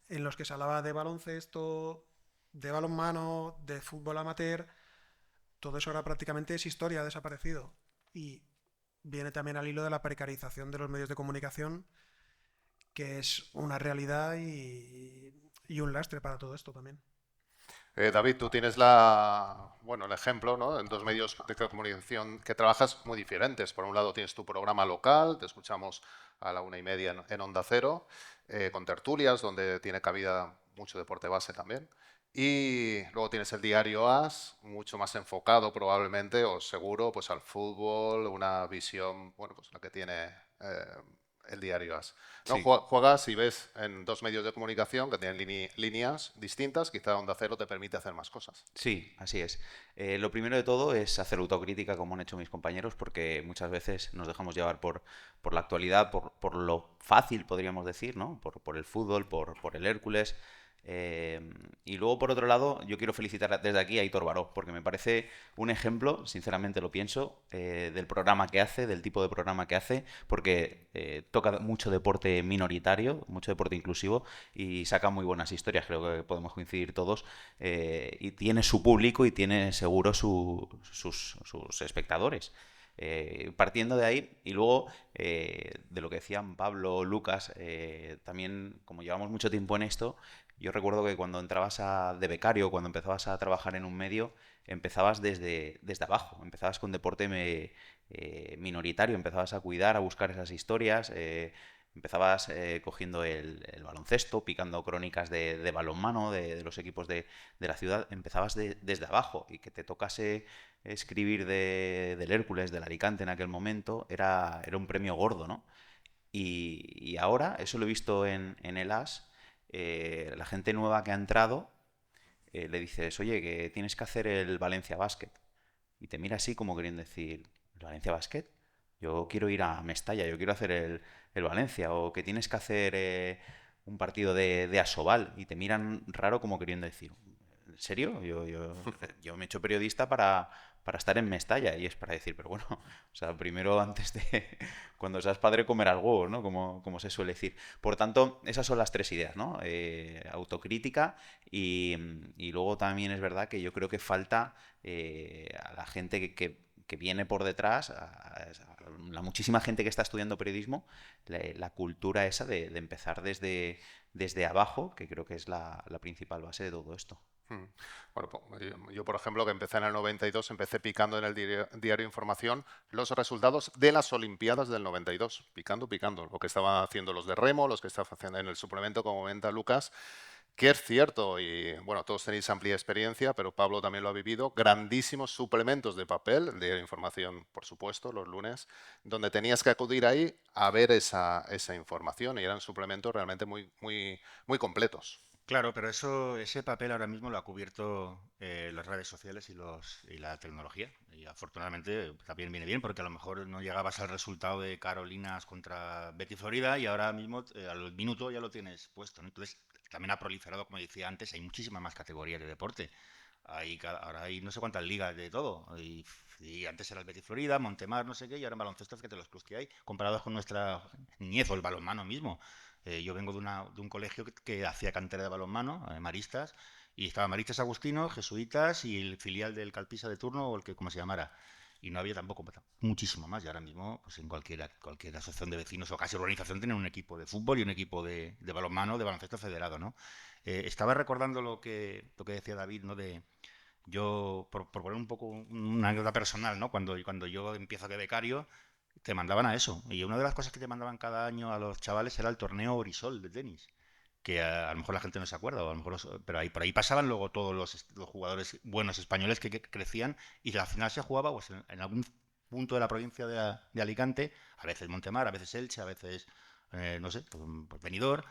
I: en los que se hablaba de baloncesto, de balonmano, de fútbol amateur. Todo eso ahora prácticamente es historia, ha desaparecido. Y viene también al hilo de la precarización de los medios de comunicación, que es una realidad y un lastre para todo esto también.
A: David, tú tienes el ejemplo, ¿no? En dos medios de comunicación que trabajas muy diferentes. Por un lado tienes tu programa local, te escuchamos a la 1:30 en Onda Cero, con tertulias, donde tiene cabida mucho deporte base también. Y luego tienes el diario AS, mucho más enfocado probablemente, o seguro, pues al fútbol, una visión, bueno, pues la que tiene el diario AS. ¿No?
E: Sí.
A: Juegas y ves en dos medios de comunicación que tienen líneas distintas, quizá Onda Cero te permite hacer más cosas.
E: Sí, así es. Lo primero de todo es hacer autocrítica, como han hecho mis compañeros, porque muchas veces nos dejamos llevar por la actualidad, por lo fácil, podríamos decir, ¿no? Por el fútbol, por el Hércules. Y luego, por otro lado, yo quiero felicitar desde aquí a Aitor Baró, porque me parece un ejemplo, sinceramente lo pienso, del programa que hace, del tipo de programa que hace, porque toca mucho deporte minoritario, mucho deporte inclusivo y saca muy buenas historias, creo que podemos coincidir todos, y tiene su público y tiene seguro sus espectadores. Partiendo de ahí, y luego de lo que decían Pablo o Lucas, también como llevamos mucho tiempo en esto, yo recuerdo que cuando entrabas de becario, cuando empezabas a trabajar en un medio, empezabas desde abajo, empezabas con deporte minoritario, empezabas a cuidar, a buscar esas historias, empezabas cogiendo el baloncesto, picando crónicas de balonmano, de los equipos de la ciudad, empezabas desde abajo, y que te tocase escribir del Hércules, del Alicante en aquel momento, era un premio gordo, ¿no? Y ahora, eso lo he visto en el AS, la gente nueva que ha entrado, le dices, oye, que tienes que hacer el Valencia Basket. Y te mira así como queriendo decir, ¿el Valencia Basket? Yo quiero ir a Mestalla, yo quiero hacer el Valencia. O que tienes que hacer un partido de Asobal. Y te miran raro como queriendo decir, ¿en serio? Yo me he hecho periodista para estar en Mestalla. Y es para decir, pero bueno, o sea, primero antes de cuando seas padre comerás huevos, ¿no? Como se suele decir. Por tanto, esas son las tres ideas, ¿no? Autocrítica y luego también es verdad que yo creo que falta a la gente que viene por detrás, a la muchísima gente que está estudiando periodismo, la cultura esa de empezar desde abajo, que creo que es la principal base de todo esto.
A: Bueno, yo, por ejemplo, que empecé en el 92, empecé picando en el diario Información los resultados de las Olimpiadas del 92, picando, lo que estaban haciendo los de remo, los que estaban haciendo en el suplemento, como comenta Lucas, que es cierto, y bueno, todos tenéis amplia experiencia, pero Pablo también lo ha vivido, grandísimos suplementos de papel, el diario Información, por supuesto, los lunes, donde tenías que acudir ahí a ver esa información, y eran suplementos realmente muy, muy, muy completos.
G: Claro, pero ese papel ahora mismo lo ha cubierto las redes sociales y la tecnología. Y afortunadamente también viene bien, porque a lo mejor no llegabas al resultado de Carolinas contra Betty Florida y ahora mismo al minuto ya lo tienes puesto, ¿no? Entonces también ha proliferado, como decía antes, hay muchísimas más categorías de deporte. Ahora hay no sé cuántas ligas de todo. Y antes era el Betty Florida, Montemar, no sé qué, y ahora en baloncesto, fíjate los clubs que hay, comparados con nuestra niñez o el balonmano mismo. Yo vengo de un colegio que hacía cantera de balonmano, Maristas, y estaba Maristas Agustino, Jesuitas y el filial del Calpisa de turno, o el que como se llamara. Y no había tampoco muchísimo más. Y ahora mismo, pues en cualquier asociación de vecinos o casi organización tienen un equipo de fútbol y un equipo de balonmano, de baloncesto federado, ¿no? Estaba recordando lo que decía David, ¿no? Yo, por poner un poco una anécdota personal, ¿no? Cuando yo empiezo de becario, te mandaban a eso. Y una de las cosas que te mandaban cada año a los chavales era el torneo Orisol de tenis. Que a lo mejor la gente no se acuerda, o a lo mejor pero por ahí pasaban luego todos los jugadores buenos españoles que crecían, y la final se jugaba pues, en algún punto de la provincia de Alicante, a veces Montemar, a veces Elche, a veces, no sé, pues Benidorm.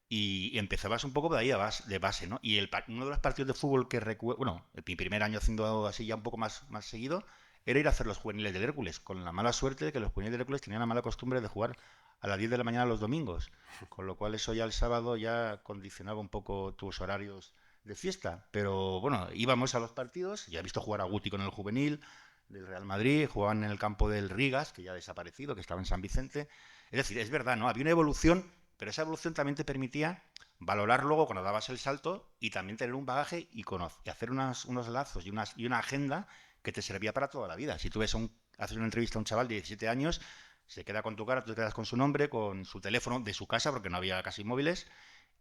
G: Y empezabas un poco de ahí de base, ¿no? Y uno de los partidos de fútbol que recuerdo, bueno, mi primer año haciendo así ya un poco más seguido, era ir a hacer los juveniles del Hércules, con la mala suerte de que los juveniles del Hércules tenían la mala costumbre de jugar a las 10 de la mañana los domingos, con lo cual eso ya el sábado ya condicionaba un poco tus horarios de fiesta. Pero bueno, íbamos a los partidos, ya he visto jugar a Guti con el juvenil del Real Madrid, jugaban en el campo del Rigas, que ya ha desaparecido, que estaba en San Vicente. Es decir, es verdad, ¿no? Había una evolución, pero esa evolución también te permitía valorar luego cuando dabas el salto y también tener un bagaje y hacer unos lazos y una agenda que te servía para toda la vida. Si tú haces una entrevista a un chaval de 17 años, se queda con tu cara, tú te quedas con su nombre, con su teléfono de su casa, porque no había casi móviles,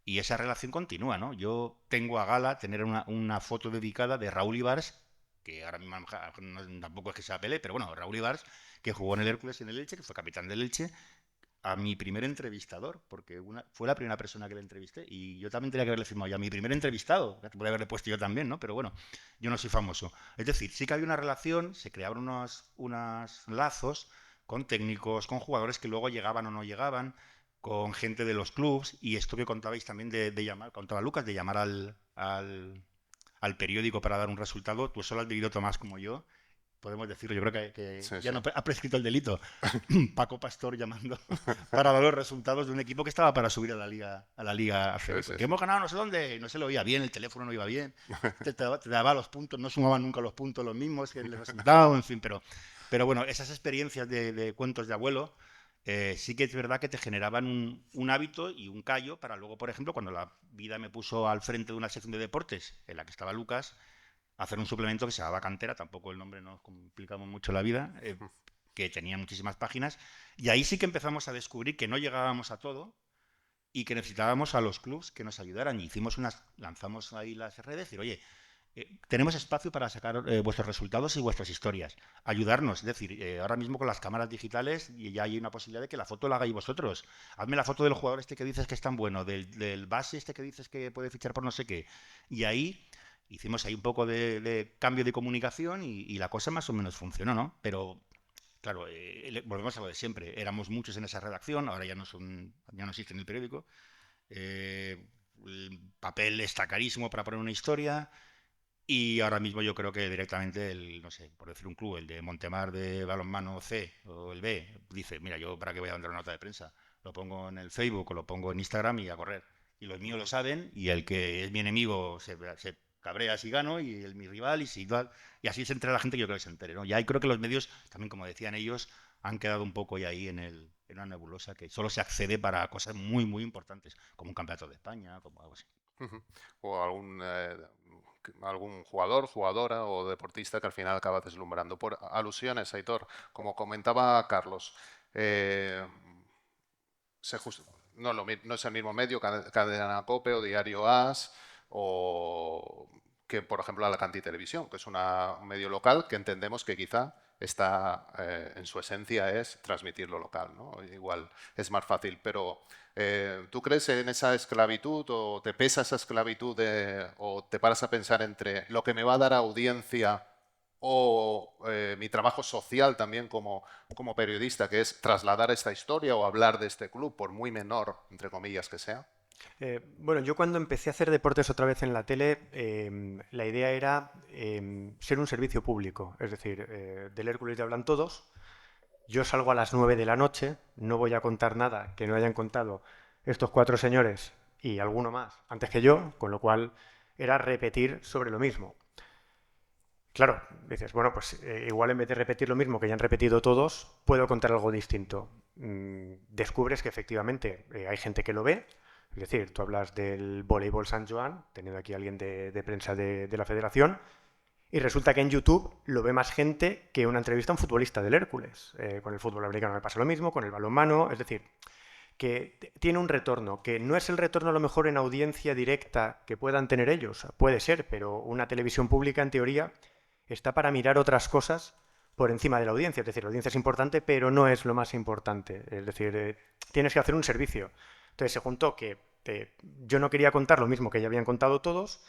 G: y esa relación continúa, ¿no? Yo tengo a gala tener una foto dedicada de Raúl Ibars, que ahora mismo tampoco es que sea Pelé, pero bueno, Raúl Ibars, que jugó en el Hércules y en el Elche, que fue capitán del Elche, a mi primer entrevistador, porque fue la primera persona que le entrevisté, y yo también tenía que haberle firmado ya mi primer entrevistado, que podría haberle puesto yo también, ¿no? Pero bueno, yo no soy famoso. Es decir, sí que había una relación, se creaban unos lazos con técnicos, con jugadores que luego llegaban o no llegaban, con gente de los clubs, y esto que contabais también de llamar, contaba Lucas, de llamar al periódico para dar un resultado, tú eso lo has vivido, Tomás, como yo. Podemos decirlo, yo creo que
A: Sí,
G: ya
A: sí.
G: no ha prescrito el delito. Paco Pastor llamando para dar los resultados de un equipo que estaba para subir a la Liga ACB.
A: Sí, sí,
G: Que
A: sí.
G: hemos ganado no sé dónde, no se lo oía bien, el teléfono no iba bien, te daba los puntos, no sumaban nunca los puntos los mismos que el resultado, en fin, pero bueno, esas experiencias de cuentos de abuelo sí que es verdad que te generaban un hábito y un callo para luego, por ejemplo, cuando la vida me puso al frente de una sección de deportes en la que estaba Lucas, hacer un suplemento que se llamaba Cantera, tampoco el nombre nos complicamos mucho la vida, que tenía muchísimas páginas, y ahí sí que empezamos a descubrir que no llegábamos a todo y que necesitábamos a los clubs que nos ayudaran. Y lanzamos ahí las redes, decir, oye, tenemos espacio para sacar vuestros resultados y vuestras historias. Ayudarnos, es decir, ahora mismo con las cámaras digitales y ya hay una posibilidad de que la foto la hagáis vosotros. Hazme la foto del jugador este que dices que es tan bueno, del base este que dices que puede fichar por no sé qué. Y ahí hicimos ahí un poco de cambio de comunicación y la cosa más o menos funcionó, ¿no? Pero claro, volvemos a lo de siempre. Éramos muchos en esa redacción, ahora ya no existe en el periódico. El papel está carísimo para poner una historia. Y ahora mismo yo creo que directamente no sé, por decir un club, el de Montemar de balonmano C o el B, dice, mira, yo para qué voy a mandar una nota de prensa, lo pongo en el Facebook o lo pongo en Instagram y a correr. Y los míos lo saben y el que es mi enemigo se cabrea si gano y mi rival y si tal. Y así se entera la gente que yo creo que se entere, ¿no? Y ahí creo que los medios, también como decían ellos, han quedado un poco ya ahí en una nebulosa que solo se accede para cosas muy, muy importantes, como un campeonato de España, como algo así.
A: O algún jugador, jugadora o deportista que al final acaba deslumbrando. Por alusiones, Aitor, como comentaba Carlos, no es el mismo medio, Cadena COPE o Diario AS, o que, por ejemplo, Alacantí Televisión, que es un medio local que entendemos que quizá está, en su esencia es transmitir lo local, ¿no? Igual es más fácil, pero ¿tú crees en esa esclavitud o te pesa esa esclavitud o te paras a pensar entre lo que me va a dar audiencia o mi trabajo social también como periodista, que es trasladar esta historia o hablar de este club, por muy menor, entre comillas, que sea?
F: Bueno, yo cuando empecé a hacer deportes otra vez en la tele, la idea era ser un servicio público. Es decir, del Hércules ya hablan todos. Yo salgo a las 9 de la noche, no voy a contar nada que no hayan contado estos 4 señores y alguno más antes que yo, con lo cual era repetir sobre lo mismo. Claro, dices, bueno, pues igual en vez de repetir lo mismo que ya han repetido todos, puedo contar algo distinto. Descubres que efectivamente hay gente que lo ve. Es decir, tú hablas del voleibol San Joan, teniendo aquí a alguien de prensa de la federación, y resulta que en YouTube lo ve más gente que una entrevista a un futbolista del Hércules. Con el fútbol americano me pasa lo mismo, con el balonmano, es decir, que tiene un retorno, que no es el retorno a lo mejor en audiencia directa que puedan tener ellos, puede ser, pero una televisión pública en teoría está para mirar otras cosas por encima de la audiencia. Es decir, la audiencia es importante, pero no es lo más importante. Es decir, tienes que hacer un servicio. Entonces se juntó que yo no quería contar lo mismo que ya habían contado todos,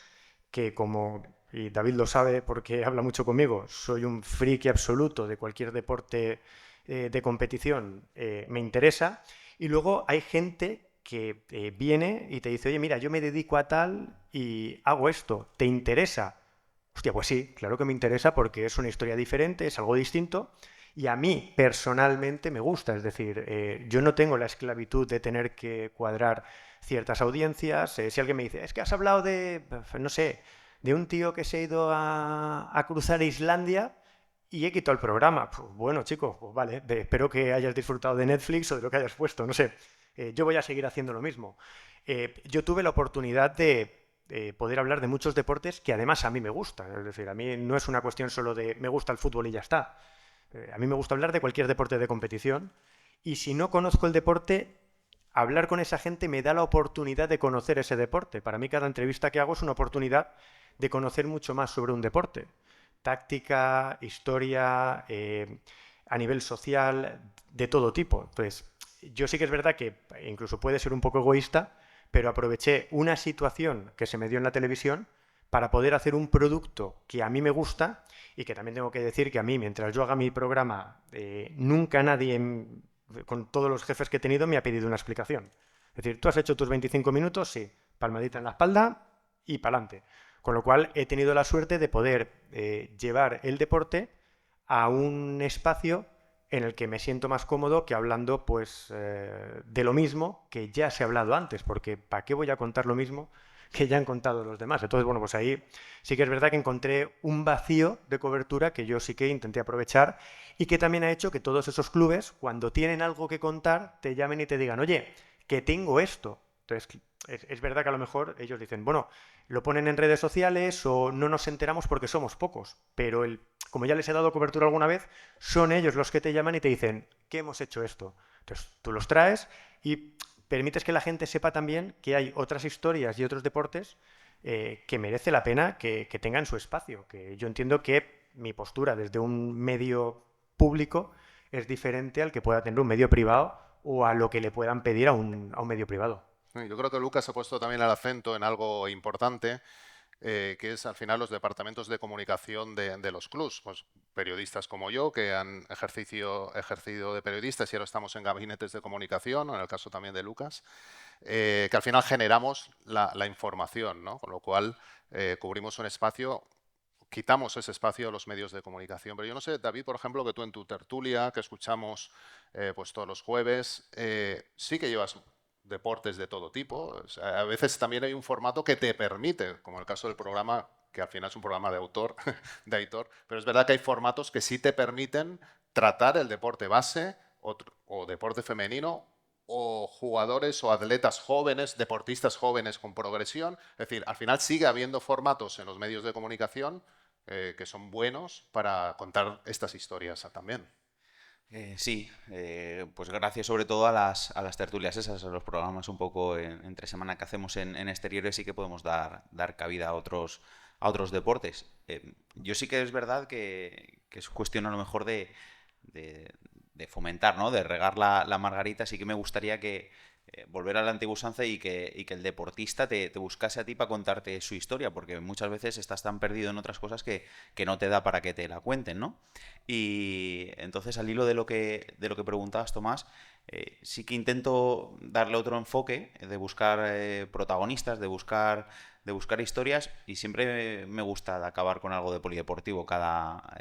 F: que como, y David lo sabe porque habla mucho conmigo, soy un friki absoluto de cualquier deporte de competición, me interesa. Y luego hay gente que viene y te dice, oye, mira, yo me dedico a tal y hago esto, ¿te interesa? Hostia, pues sí, claro que me interesa porque es una historia diferente, es algo distinto. Y a mí personalmente me gusta, es decir, yo no tengo la esclavitud de tener que cuadrar ciertas audiencias. Si alguien me dice, es que has hablado de, no sé, de un tío que se ha ido a cruzar Islandia y he quitado el programa. Pues bueno, chicos, pues vale, espero que hayas disfrutado de Netflix o de lo que hayas puesto, no sé. Yo voy a seguir haciendo lo mismo. Yo tuve la oportunidad de poder hablar de muchos deportes que además a mí me gustan. Es decir, a mí no es una cuestión solo de me gusta el fútbol y ya está. A mí me gusta hablar de cualquier deporte de competición y si no conozco el deporte, hablar con esa gente me da la oportunidad de conocer ese deporte. Para mí cada entrevista que hago es una oportunidad de conocer mucho más sobre un deporte. Táctica, historia, a nivel social, de todo tipo. Entonces, yo sí que es verdad que incluso puede ser un poco egoísta, pero aproveché una situación que se me dio en la televisión para poder hacer un producto que a mí me gusta y que también tengo que decir que a mí, mientras yo haga mi programa, nunca nadie, con todos los jefes que he tenido, me ha pedido una explicación. Es decir, tú has hecho tus 25 minutos, sí, palmadita en la espalda y pa'lante. Con lo cual he tenido la suerte de poder llevar el deporte a un espacio en el que me siento más cómodo que hablando pues de lo mismo que ya se ha hablado antes, porque ¿para qué voy a contar lo mismo que ya han contado los demás? Entonces, bueno, pues ahí sí que es verdad que encontré un vacío de cobertura que yo sí que intenté aprovechar y que también ha hecho que todos esos clubes, cuando tienen algo que contar, te llamen y te digan, oye, que tengo esto. Entonces, es verdad que a lo mejor ellos dicen, bueno, lo ponen en redes sociales o no nos enteramos porque somos pocos, pero el como ya les he dado cobertura alguna vez, son ellos los que te llaman y te dicen que hemos hecho esto. Entonces tú los traes y permites que la gente sepa también que hay otras historias y otros deportes que merece la pena que tengan su espacio. Que yo entiendo que mi postura desde un medio público es diferente al que pueda tener un medio privado o a lo que le puedan pedir a un medio privado.
A: Yo creo que Lucas ha puesto también el acento en algo importante, que es al final los departamentos de comunicación de los clubs. Pues periodistas como yo, que han ejercido de periodistas y ahora estamos en gabinetes de comunicación, en el caso también de Lucas, que al final generamos la información, ¿no? Con lo cual cubrimos un espacio, quitamos ese espacio a los medios de comunicación. Pero yo no sé, David, por ejemplo, que tú en tu tertulia, que escuchamos pues todos los jueves, sí que llevas deportes de todo tipo. O sea, a veces también hay un formato que te permite, como el caso del programa, que al final es un programa de autor, de Aitor, pero es verdad que hay formatos que sí te permiten tratar el deporte base o deporte femenino o jugadores o atletas jóvenes, deportistas jóvenes con progresión. Es decir, al final sigue habiendo formatos en los medios de comunicación que son buenos para contar estas historias también.
E: Sí, pues gracias sobre todo a las tertulias esas, a los programas un poco entre semana que hacemos en exteriores, sí que podemos dar cabida a otros deportes. Yo sí que es verdad que es cuestión a lo mejor de fomentar, ¿no? De regar la margarita. Sí que me gustaría que volver a la antigua usanza y que el deportista te buscase a ti para contarte su historia, porque muchas veces estás tan perdido en otras cosas que no te da para que te la cuenten, ¿no? Y entonces, al hilo de lo que preguntabas, Tomás, sí que intento darle otro enfoque, de buscar protagonistas, de buscar historias, y siempre me gusta acabar con algo de polideportivo cada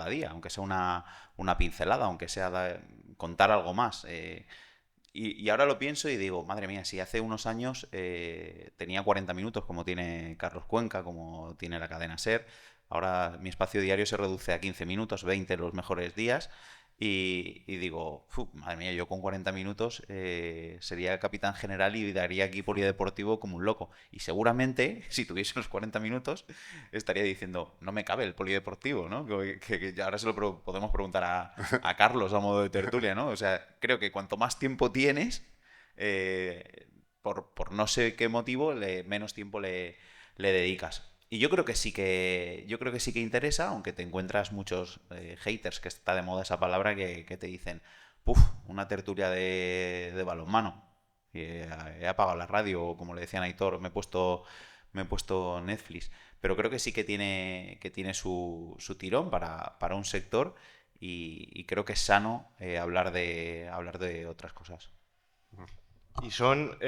E: día, aunque sea una pincelada, aunque sea contar algo más. Y ahora lo pienso y digo, madre mía, si hace unos años tenía 40 minutos, como tiene Carlos Cuenca, como tiene la cadena SER, ahora mi espacio diario se reduce a 15 minutos, 20 los mejores días, y digo, madre mía, yo con 40 minutos sería capitán general y daría aquí polideportivo como un loco. Y seguramente, si tuviese los 40 minutos, estaría diciendo, no me cabe el polideportivo, ¿no? Que ahora se lo podemos preguntar a Carlos a modo de tertulia, ¿no? O sea, creo que cuanto más tiempo tienes, por no sé qué motivo, menos tiempo le dedicas. Y yo creo que sí que interesa, aunque te encuentras muchos haters, que está de moda esa palabra, que te dicen, puf, una tertulia de balonmano. He apagado la radio, o como le decían a Aitor, me he puesto Netflix. Pero creo que sí que tiene su tirón para un sector, y creo que es sano hablar de otras cosas.
H: Y son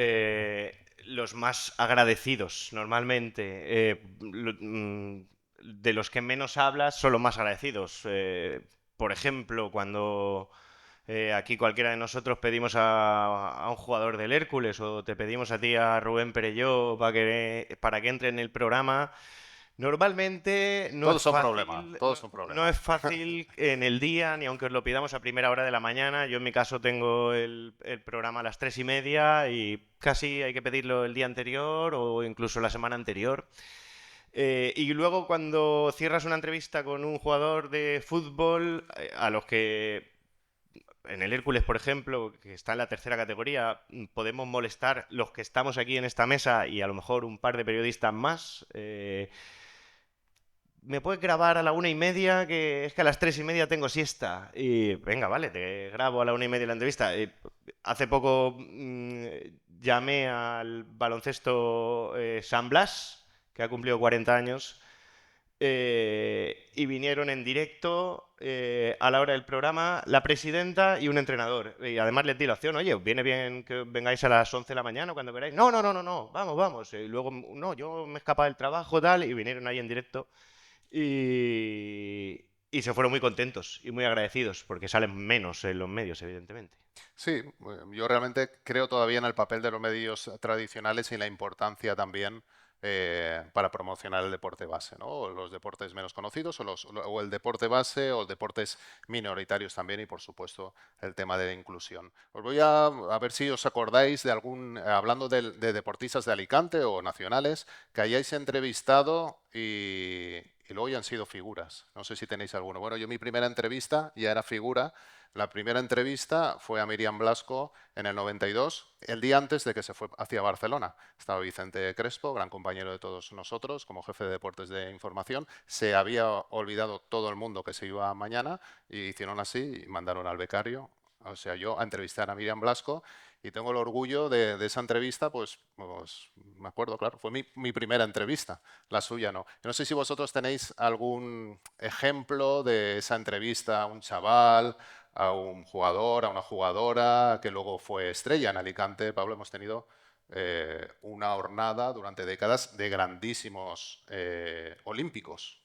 H: los más agradecidos, normalmente. De los que menos hablas son los más agradecidos. Por ejemplo, cuando aquí cualquiera de nosotros pedimos a un jugador del Hércules, o te pedimos a ti, a Rubén Perelló, para que entre en el programa, normalmente no
A: Todos
H: es
A: son
H: fácil,
A: problemas, todos son problemas.
H: no es fácil en el día, ni aunque os lo pidamos a primera hora de la mañana. Yo en mi caso tengo el programa a las 3:30 y casi hay que pedirlo el día anterior o incluso la semana anterior. Y luego, cuando cierras una entrevista con un jugador de fútbol, a los que en el Hércules, por ejemplo, que está en la tercera categoría, podemos molestar los que estamos aquí en esta mesa y a lo mejor un par de periodistas más. Me puedes grabar a la 1:30, que es que a las 3:30 tengo siesta. Y venga, vale, te grabo a la 1:30 la entrevista. Hace poco llamé al baloncesto San Blas, que ha cumplido 40 años, y vinieron en directo a la hora del programa la presidenta y un entrenador. Y además les di la opción, oye, ¿viene bien que vengáis a las 11 de la mañana cuando queráis? No, vamos. Y luego, no, yo me escapaba del trabajo, tal, y vinieron ahí en directo. Y se fueron muy contentos y muy agradecidos, porque salen menos en los medios, evidentemente.
A: Sí, yo realmente creo todavía en el papel de los medios tradicionales y la importancia también para promocionar el deporte base, ¿no? O los deportes menos conocidos o el deporte base o deportes minoritarios también y, por supuesto, el tema de la inclusión. Os voy a ver si os acordáis de hablando de deportistas de Alicante o nacionales, que hayáis entrevistado y luego ya han sido figuras. No sé si tenéis alguno. Bueno, yo mi primera entrevista ya era figura. La primera entrevista fue a Miriam Blasco en el 92, el día antes de que se fue hacia Barcelona. Estaba Vicente Crespo, gran compañero de todos nosotros, como jefe de deportes de información. Se había olvidado todo el mundo que se iba mañana y hicieron así y mandaron al becario, o sea, yo a entrevistar a Miriam Blasco y tengo el orgullo de esa entrevista, pues me acuerdo, claro, fue mi primera entrevista, la suya no. No sé si vosotros tenéis algún ejemplo de esa entrevista a un chaval, a un jugador, a una jugadora que luego fue estrella en Alicante. Pablo, hemos tenido una hornada durante décadas de grandísimos olímpicos.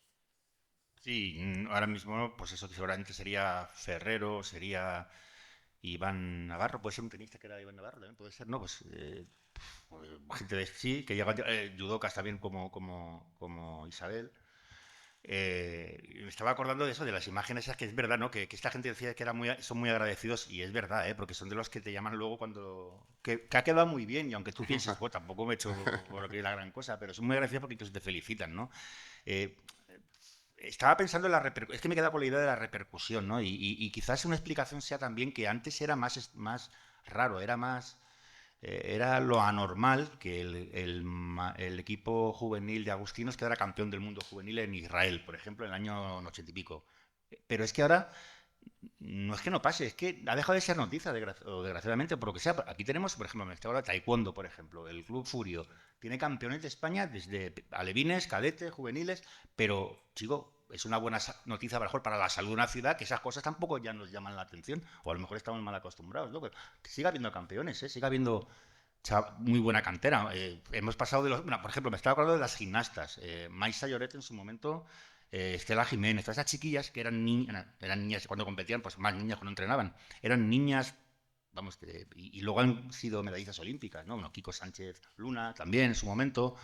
G: Sí, ahora mismo, pues eso seguramente sería Ferrero, sería Iván Navarro, puede ser un tenista que era Iván Navarro, también puede ser, ¿no? Pues gente de sí, que llega judocas también como Isabel. Me estaba acordando de eso, de las imágenes esas, que es verdad, ¿no? Que esta gente decía que son muy agradecidos, y es verdad, ¿eh? Porque son de los que te llaman luego cuando... Que ha quedado muy bien, y aunque tú pienses, pues tampoco me he hecho por aquí la gran cosa, pero son muy agradecidos porque incluso te felicitan, ¿no? Estaba pensando en la repercusión, es que me he quedado con la idea de la repercusión, ¿no? Y quizás una explicación sea también que antes era más raro, era lo anormal que el equipo juvenil de Agustinos quedara campeón del mundo juvenil en Israel, por ejemplo, en el año 80 y pico. Pero es que ahora no es que no pase, es que ha dejado de ser noticia, desgraciadamente, por lo que sea. Aquí tenemos, por ejemplo, en este ahora taekwondo, por ejemplo, el Club Furio tiene campeones de España desde alevines, cadetes, juveniles, pero, chico, es una buena noticia mejor para la salud de una ciudad, que esas cosas tampoco ya nos llaman la atención, o a lo mejor estamos mal acostumbrados, ¿no? Pero que siga habiendo campeones, siga habiendo muy buena cantera. Hemos pasado de los... Bueno, por ejemplo, me estaba acordando de las gimnastas. Maisa Lloret en su momento, Estela Jiménez, todas esas chiquillas que eran niñas cuando competían, pues más niñas cuando entrenaban. Eran niñas, vamos, y luego han sido medallistas olímpicas, ¿no? Bueno, Kiko Sánchez Luna también en su momento.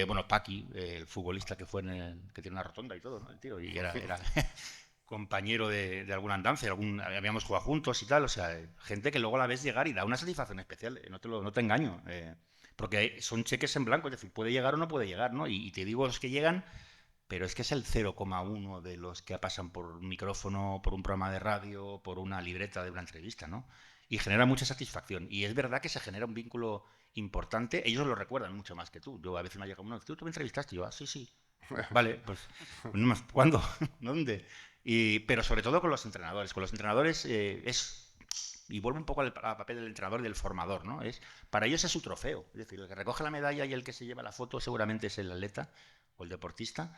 G: Bueno, Paqui, el futbolista que que tiene una rotonda y todo, ¿no? El tío, y era compañero de alguna andanza, habíamos jugado juntos y tal, o sea, gente que luego la ves llegar y da una satisfacción especial, no te engaño, porque son cheques en blanco, es decir, puede llegar o no puede llegar, ¿no? Y te digo los que llegan, pero es que es el 0,1 de los que pasan por un micrófono, por un programa de radio, por una libreta de una entrevista, ¿no? Y genera mucha satisfacción. Y es verdad que se genera un vínculo importante. Ellos lo recuerdan mucho más que tú. Yo a veces me ha llegado uno, tú me entrevistaste, y yo, sí, sí. Vale, pues, no más, ¿cuándo? ¿Dónde? Pero sobre todo con los entrenadores. Con los entrenadores y vuelvo un poco al papel del entrenador y del formador, ¿no? Para ellos es su trofeo. Es decir, el que recoge la medalla y el que se lleva la foto seguramente es el atleta o el deportista,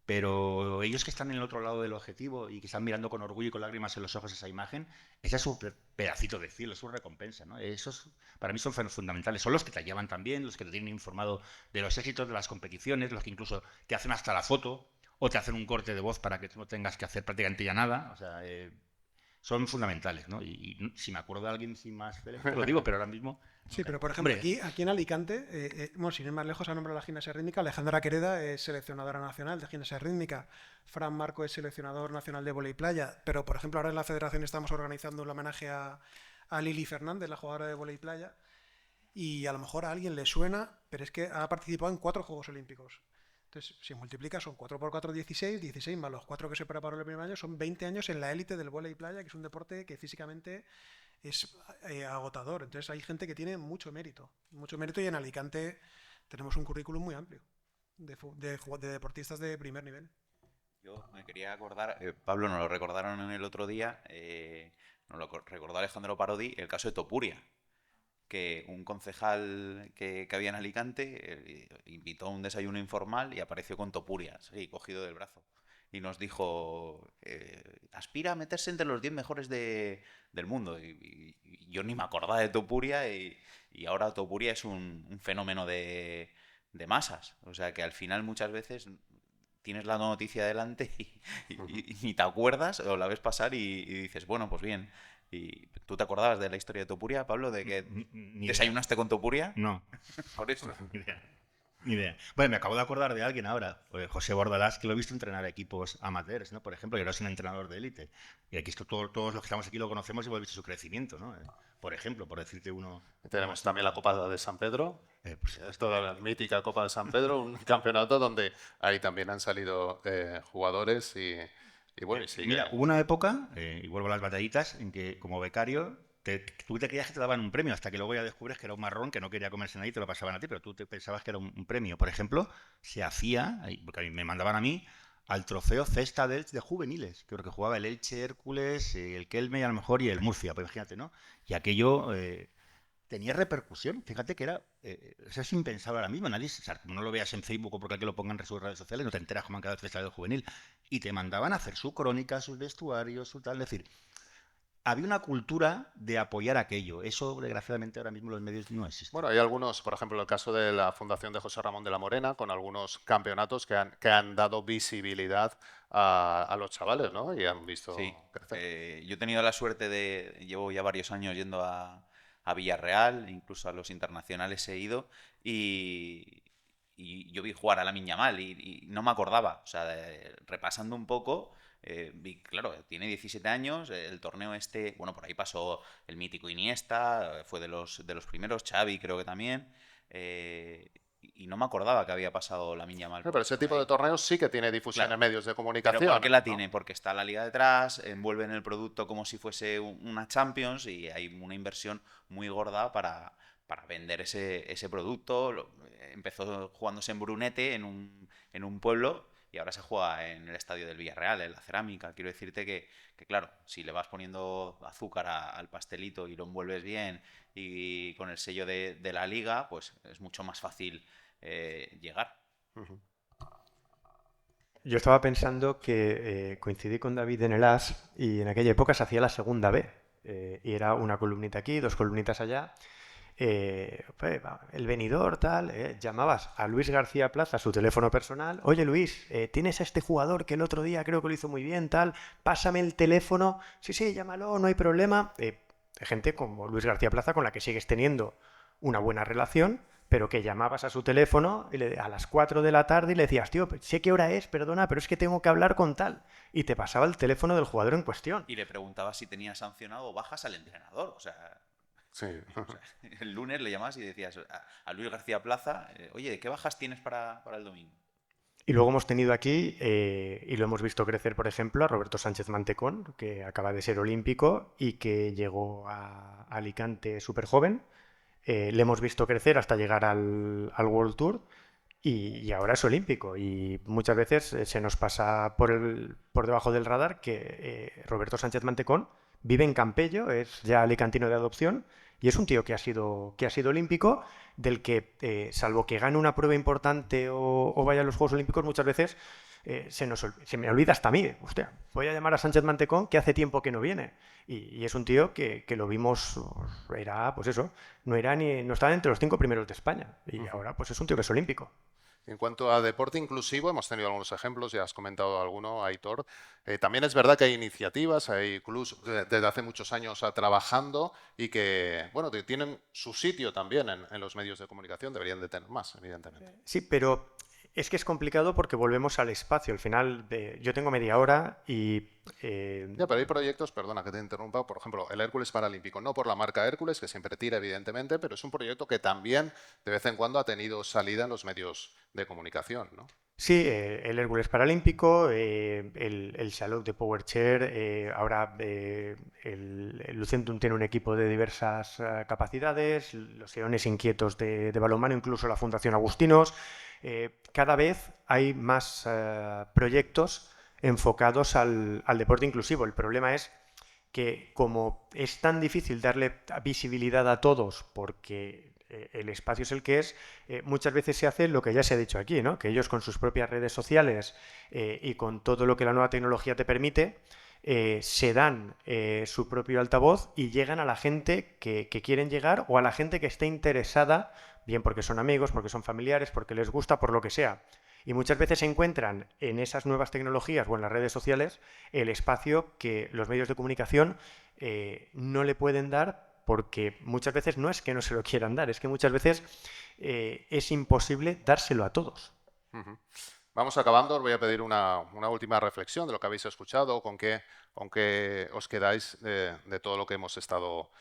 G: pero ellos que están en el otro lado del objetivo y que están mirando con orgullo y con lágrimas en los ojos esa imagen, ese es su pedacito de cielo, es su recompensa, ¿no? Esos para mí son fundamentales. Son los que te llevan también, los que te tienen informado de los éxitos de las competiciones, los que incluso te hacen hasta la foto o te hacen un corte de voz para que tú no tengas que hacer prácticamente ya nada. O sea, son fundamentales, ¿no? Y si me acuerdo de alguien sin más, te lo digo, pero ahora mismo...
I: Sí, pero por ejemplo, aquí en Alicante, bueno, sin ir más lejos, ha nombrado la gimnasia rítmica. Alejandra Quereda es seleccionadora nacional de gimnasia rítmica. Fran Marco es seleccionador nacional de vóley playa. Pero, por ejemplo, ahora en la federación estamos organizando un homenaje a Lili Fernández, la jugadora de vóley playa. Y a lo mejor a alguien le suena, pero es que ha participado en 4 Juegos Olímpicos. Entonces, si multiplica, son 4 por 4, 16, 16 más los 4 que se preparó el primer año, son 20 años en la élite del vóley playa, que es un deporte que físicamente es agotador. Entonces hay gente que tiene mucho mérito, y en Alicante tenemos un currículum muy amplio de deportistas de primer nivel.
E: Yo me quería acordar, Pablo, nos lo recordaron en el otro día, nos lo recordó Alejandro Parodi, el caso de Topuria, que un concejal que había en Alicante invitó a un desayuno informal y apareció con Topuria, sí, cogido del brazo. Y nos dijo, aspira a meterse entre los 10 mejores del mundo. Y yo ni me acordaba de Topuria y ahora Topuria es un fenómeno de masas. O sea que al final muchas veces tienes la noticia delante y ni te acuerdas o la ves pasar y dices, bueno, pues bien. ¿Y tú te acordabas de la historia de Topuria, Pablo, de que desayunaste con Topuria?
G: No.
E: Por eso.
G: Ni idea. Bueno, me acabo de acordar de alguien ahora, José Bordalás, que lo he visto entrenar equipos amateurs, ¿no? Por ejemplo, que ahora es un entrenador de élite. Y aquí todos los que estamos aquí lo conocemos y hemos visto su crecimiento, ¿no? Por ejemplo, por decirte uno.
A: Tenemos también la Copa de San Pedro.
G: Pues,
A: Es toda la mítica Copa de San Pedro, un campeonato donde ahí también han salido jugadores y bueno, y sigue.
G: mira, hubo una época, y vuelvo a las batallitas, en que como becario tú te creías que te daban un premio, hasta que luego ya descubres que era un marrón que no quería comerse nadie y te lo pasaban a ti, pero tú te pensabas que era un premio. Por ejemplo, se hacía, porque a mí me mandaban a mí, al trofeo Cesta de Elche de juveniles, que creo que jugaba el Elche, Hércules, el Kelme a lo mejor y el Murcia, pues imagínate, ¿no? Y aquello tenía repercusión, fíjate que era, eso es impensable ahora mismo, nadie, o sea, no lo veas en Facebook o porque aquí lo pongan en sus redes sociales, no te enteras cómo han quedado el Cesta del juvenil, y te mandaban a hacer su crónica, sus vestuarios, su tal, es decir, había una cultura de apoyar aquello. Eso, desgraciadamente, ahora mismo en los medios no existe.
A: Bueno, hay algunos, por ejemplo, el caso de la Fundación de José Ramón de la Morena, con algunos campeonatos que han dado visibilidad a los chavales, ¿no? Y han visto crecer.
E: Yo he tenido la suerte llevo ya varios años yendo a Villarreal, incluso a los internacionales he ido, y yo vi jugar a Lamine Yamal y no me acordaba. O sea, repasando un poco, vi, claro, tiene 17 años, el torneo bueno, por ahí pasó el mítico Iniesta, fue de los primeros, Xavi creo que también, y no me acordaba que había pasado Lamine Yamal.
A: Pero ese tipo de torneos sí que tiene difusión en medios de comunicación.
E: ¿Pero por qué la tiene? Porque está la liga detrás, envuelven el producto como si fuese una Champions y hay una inversión muy gorda para vender ese producto. Empezó jugándose en Brunete, en un pueblo, y ahora se juega en el estadio del Villarreal, en la cerámica. Quiero decirte que claro, si le vas poniendo azúcar al pastelito y lo envuelves bien y con el sello de la liga, pues es mucho más fácil llegar.
F: Yo estaba pensando que coincidí con David en el AS y en aquella época se hacía la segunda B. Y era una columnita aquí, 2 columnitas allá. El venidor, tal, llamabas a Luis García Plaza a su teléfono personal. Oye, Luis, ¿tienes a este jugador que el otro día creo que lo hizo muy bien, tal? Pásame el teléfono. Sí, llámalo, no hay problema. Gente como Luis García Plaza con la que sigues teniendo una buena relación, pero que llamabas a su teléfono a las 4 de la tarde y le decías, tío, sé qué hora es, perdona, pero es que tengo que hablar con tal. Y te pasaba el teléfono del jugador en cuestión.
E: Y le preguntabas si tenía sancionado bajas al entrenador. O sea,
A: sí.
E: El lunes le llamabas y decías a Luis García Plaza, oye, ¿qué bajas tienes para el domingo?
F: Y luego hemos tenido aquí, y lo hemos visto crecer, por ejemplo, a Roberto Sánchez Mantecón, que acaba de ser olímpico y que llegó a Alicante súper joven. Le hemos visto crecer hasta llegar al World Tour y ahora es olímpico. Y muchas veces se nos pasa por debajo del radar que Roberto Sánchez Mantecón vive en Campello, es ya alicantino de adopción y es un tío que ha sido olímpico, del que, salvo que gane una prueba importante o vaya a los Juegos Olímpicos, muchas veces se me olvida hasta a mí. Hostia, voy a llamar a Sánchez Mantecón, que hace tiempo que no viene. Y es un tío que lo vimos, era, pues eso, no estaba entre los 5 primeros de España. Y ahora pues es un tío que es olímpico.
A: En cuanto a deporte inclusivo, hemos tenido algunos ejemplos, ya has comentado alguno, Aitor. También es verdad que hay iniciativas, hay clubs desde hace muchos años trabajando y que, bueno, que tienen su sitio también en los medios de comunicación, deberían de tener más, evidentemente.
F: Sí, pero es que es complicado porque volvemos al espacio. Al final, yo tengo media hora y...
A: Ya, pero hay proyectos, perdona que te interrumpa, por ejemplo, el Hércules Paralímpico, no por la marca Hércules, que siempre tira, evidentemente, pero es un proyecto que también, de vez en cuando, ha tenido salida en los medios de comunicación, ¿no?
F: Sí, el Hércules Paralímpico, el Salou de Powerchair, ahora el Lucentum tiene un equipo de diversas capacidades, los Leones Inquietos de balonmano, incluso la Fundación Agustinos. Cada vez hay más proyectos enfocados al deporte inclusivo. El problema es que como es tan difícil darle visibilidad a todos porque el espacio es el que es, muchas veces se hace lo que ya se ha dicho aquí, ¿no? Que ellos con sus propias redes sociales y con todo lo que la nueva tecnología te permite, se dan su propio altavoz y llegan a la gente que quieren llegar o a la gente que esté interesada, bien porque son amigos, porque son familiares, porque les gusta, por lo que sea. Y muchas veces se encuentran en esas nuevas tecnologías o en las redes sociales el espacio que los medios de comunicación no le pueden dar porque muchas veces no es que no se lo quieran dar, es que muchas veces es imposible dárselo a todos.
A: Vamos acabando, os voy a pedir una última reflexión de lo que habéis escuchado, con qué os quedáis de todo lo que hemos estado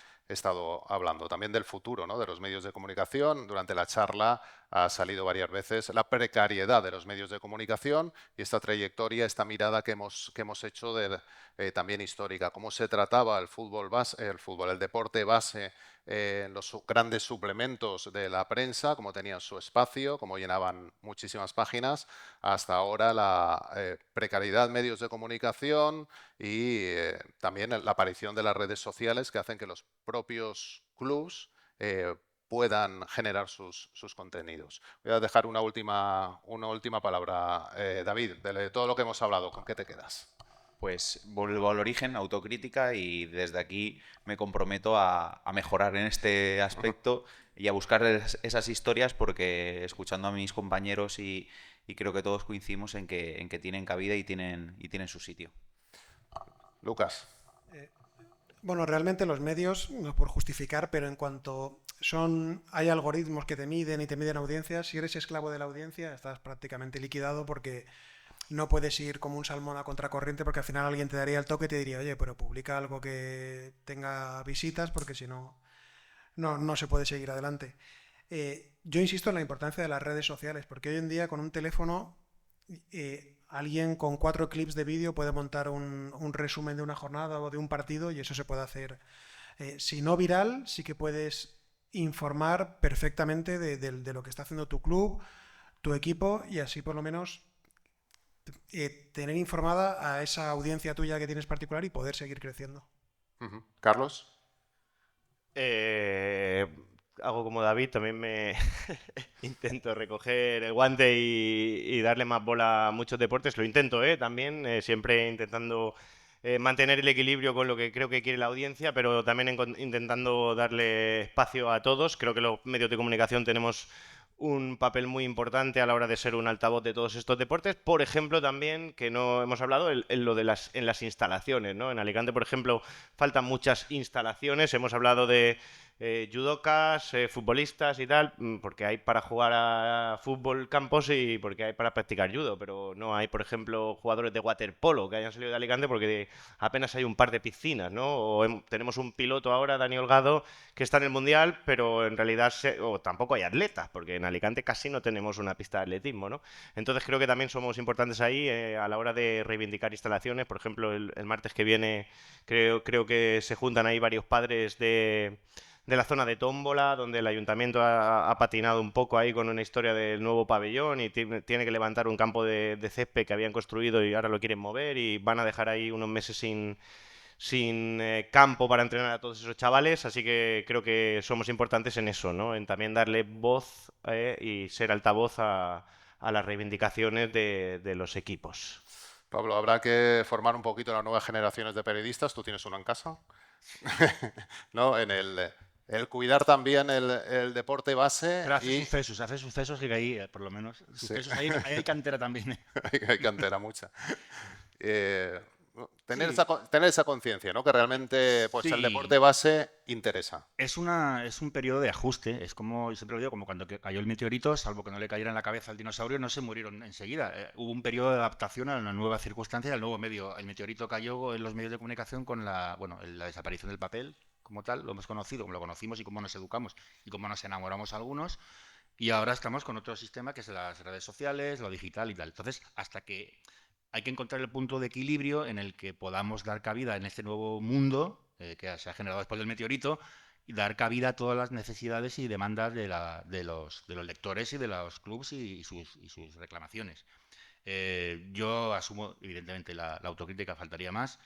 A: hablando. También del futuro, ¿no?, de los medios de comunicación. Durante la charla ha salido varias veces la precariedad de los medios de comunicación y esta trayectoria, esta mirada que hemos hecho también histórica, cómo se trataba el fútbol base, el deporte base, los grandes suplementos de la prensa, cómo tenían su espacio, cómo llenaban muchísimas páginas, hasta ahora la precariedad de medios de comunicación y también la aparición de las redes sociales que hacen que los propios clubs puedan generar sus contenidos. Voy a dejar una última palabra. David, de todo lo que hemos hablado, ¿con qué te quedas?
E: Pues vuelvo al origen, autocrítica, y desde aquí me comprometo a mejorar en este aspecto y a buscar esas historias, porque escuchando a mis compañeros y creo que todos coincidimos en que tienen cabida y tienen su sitio.
A: Lucas.
I: Bueno, realmente los medios, no por justificar, pero en cuanto hay algoritmos que te miden y te miden audiencias, si eres esclavo de la audiencia estás prácticamente liquidado, porque no puedes ir como un salmón a contracorriente, porque al final alguien te daría el toque y te diría, oye, pero publica algo que tenga visitas, porque si no, no se puede seguir adelante. Yo insisto en la importancia de las redes sociales, porque hoy en día con un teléfono alguien con 4 clips de vídeo puede montar un resumen de una jornada o de un partido, y eso se puede hacer, si no viral, sí que puedes informar perfectamente de lo que está haciendo tu club, tu equipo, y así por lo menos tener informada a esa audiencia tuya que tienes particular y poder seguir creciendo.
A: Carlos.
H: Hago como David, también me intento recoger el guante y darle más bola a muchos deportes. Lo intento, también, siempre intentando mantener el equilibrio con lo que creo que quiere la audiencia, pero también intentando darle espacio a todos. Creo que los medios de comunicación tenemos un papel muy importante a la hora de ser un altavoz de todos estos deportes. Por ejemplo, también, que no hemos hablado, en las instalaciones, ¿no? En Alicante, por ejemplo, faltan muchas instalaciones. Hemos hablado de judocas, futbolistas y tal, porque hay para jugar a fútbol campos y porque hay para practicar judo, pero no hay, por ejemplo, jugadores de waterpolo que hayan salido de Alicante, porque apenas hay un par de piscinas, ¿no? O tenemos un piloto ahora, Dani Holgado, que está en el Mundial, pero en realidad tampoco hay atletas, porque en Alicante casi no tenemos una pista de atletismo, ¿no? Entonces creo que también somos importantes ahí a la hora de reivindicar instalaciones. Por ejemplo, el martes que viene creo que se juntan ahí varios padres de la zona de Tómbola, donde el ayuntamiento ha patinado un poco ahí con una historia del nuevo pabellón y tiene que levantar un campo de césped que habían construido y ahora lo quieren mover, y van a dejar ahí unos meses sin campo para entrenar a todos esos chavales. Así que creo que somos importantes en eso, ¿no? En también darle voz y ser altavoz a las reivindicaciones de los equipos.
A: Pablo, habrá que formar un poquito las nuevas generaciones de periodistas. ¿Tú tienes uno en casa? ¿No? En el cuidar también el deporte base.
G: Pero hace sucesos que ahí, por lo menos. Sucesos, sí. Ahí hay cantera también.
A: Hay cantera mucha. Tener esa conciencia, ¿no? Que realmente pues, el deporte base interesa.
G: Es un periodo de ajuste. Es como, yo siempre lo digo, como cuando cayó el meteorito, salvo que no le cayera en la cabeza al dinosaurio, no se murieron enseguida. Hubo un periodo de adaptación a una nueva circunstancia, al nuevo medio. El meteorito cayó en los medios de comunicación con la desaparición del papel como tal. Lo hemos conocido, como lo conocimos y cómo nos educamos y cómo nos enamoramos algunos. Y ahora estamos con otro sistema que es las redes sociales, lo digital y tal. Entonces, hasta que hay que encontrar el punto de equilibrio en el que podamos dar cabida en este nuevo mundo que se ha generado después del meteorito, y dar cabida a todas las necesidades y demandas de los lectores y de los clubs y sus reclamaciones. Yo asumo, evidentemente, la autocrítica, faltaría más,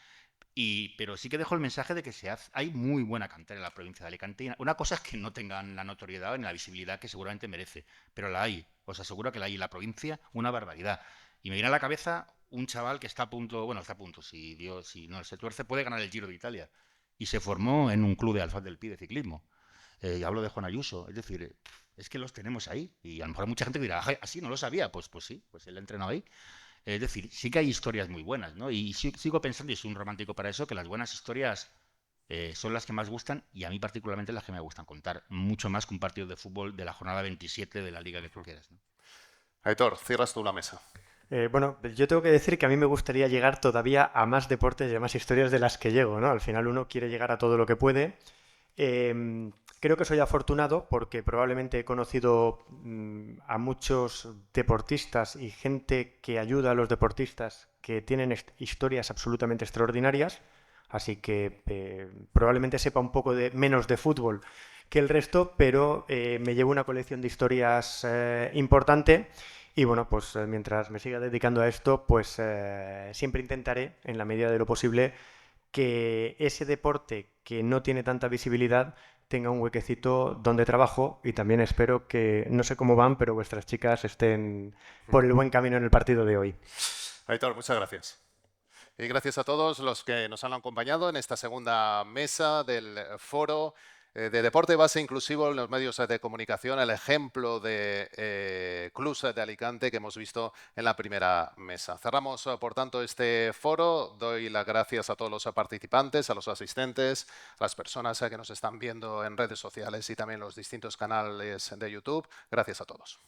G: pero sí que dejo el mensaje de que hay muy buena cantera en la provincia de Alicante. Una cosa es que no tengan la notoriedad ni la visibilidad que seguramente merece, pero la hay. Os aseguro que la hay en la provincia, una barbaridad. Y me viene a la cabeza un chaval que está a punto, si no se tuerce, puede ganar el Giro de Italia. Y se formó en un club de Alfaz del Pi de ciclismo. Y hablo de Juan Ayuso. Es decir, es que los tenemos ahí. Y a lo mejor mucha gente dirá, ¿así no lo sabía? Pues sí, pues él entrenó ahí. Es decir, sí que hay historias muy buenas, ¿no? Y sigo pensando, y soy un romántico para eso, que las buenas historias son las que más gustan y a mí particularmente las que me gustan contar, mucho más que un partido de fútbol de la jornada 27 de la liga que tú quieras, ¿no?
A: Aitor, cierras tú la mesa.
F: Bueno, yo tengo que decir que a mí me gustaría llegar todavía a más deportes y a más historias de las que llego, ¿no? Al final uno quiere llegar a todo lo que puede. Creo que soy afortunado porque probablemente he conocido a muchos deportistas y gente que ayuda a los deportistas que tienen historias absolutamente extraordinarias, así que probablemente sepa un poco menos de fútbol que el resto, pero me llevo una colección de historias importante. Y bueno, pues mientras me siga dedicando a esto, pues siempre intentaré, en la medida de lo posible, que ese deporte que no tiene tanta visibilidad tenga un huequecito donde trabajo, y también espero que, no sé cómo van, pero vuestras chicas estén por el buen camino en el partido de hoy.
A: Aitor, muchas gracias. Y gracias a todos los que nos han acompañado en esta segunda mesa del foro de deporte base inclusivo en los medios de comunicación, el ejemplo de Clus de Alicante que hemos visto en la primera mesa. Cerramos, por tanto, este foro. Doy las gracias a todos los participantes, a los asistentes, a las personas que nos están viendo en redes sociales y también los distintos canales de YouTube. Gracias a todos.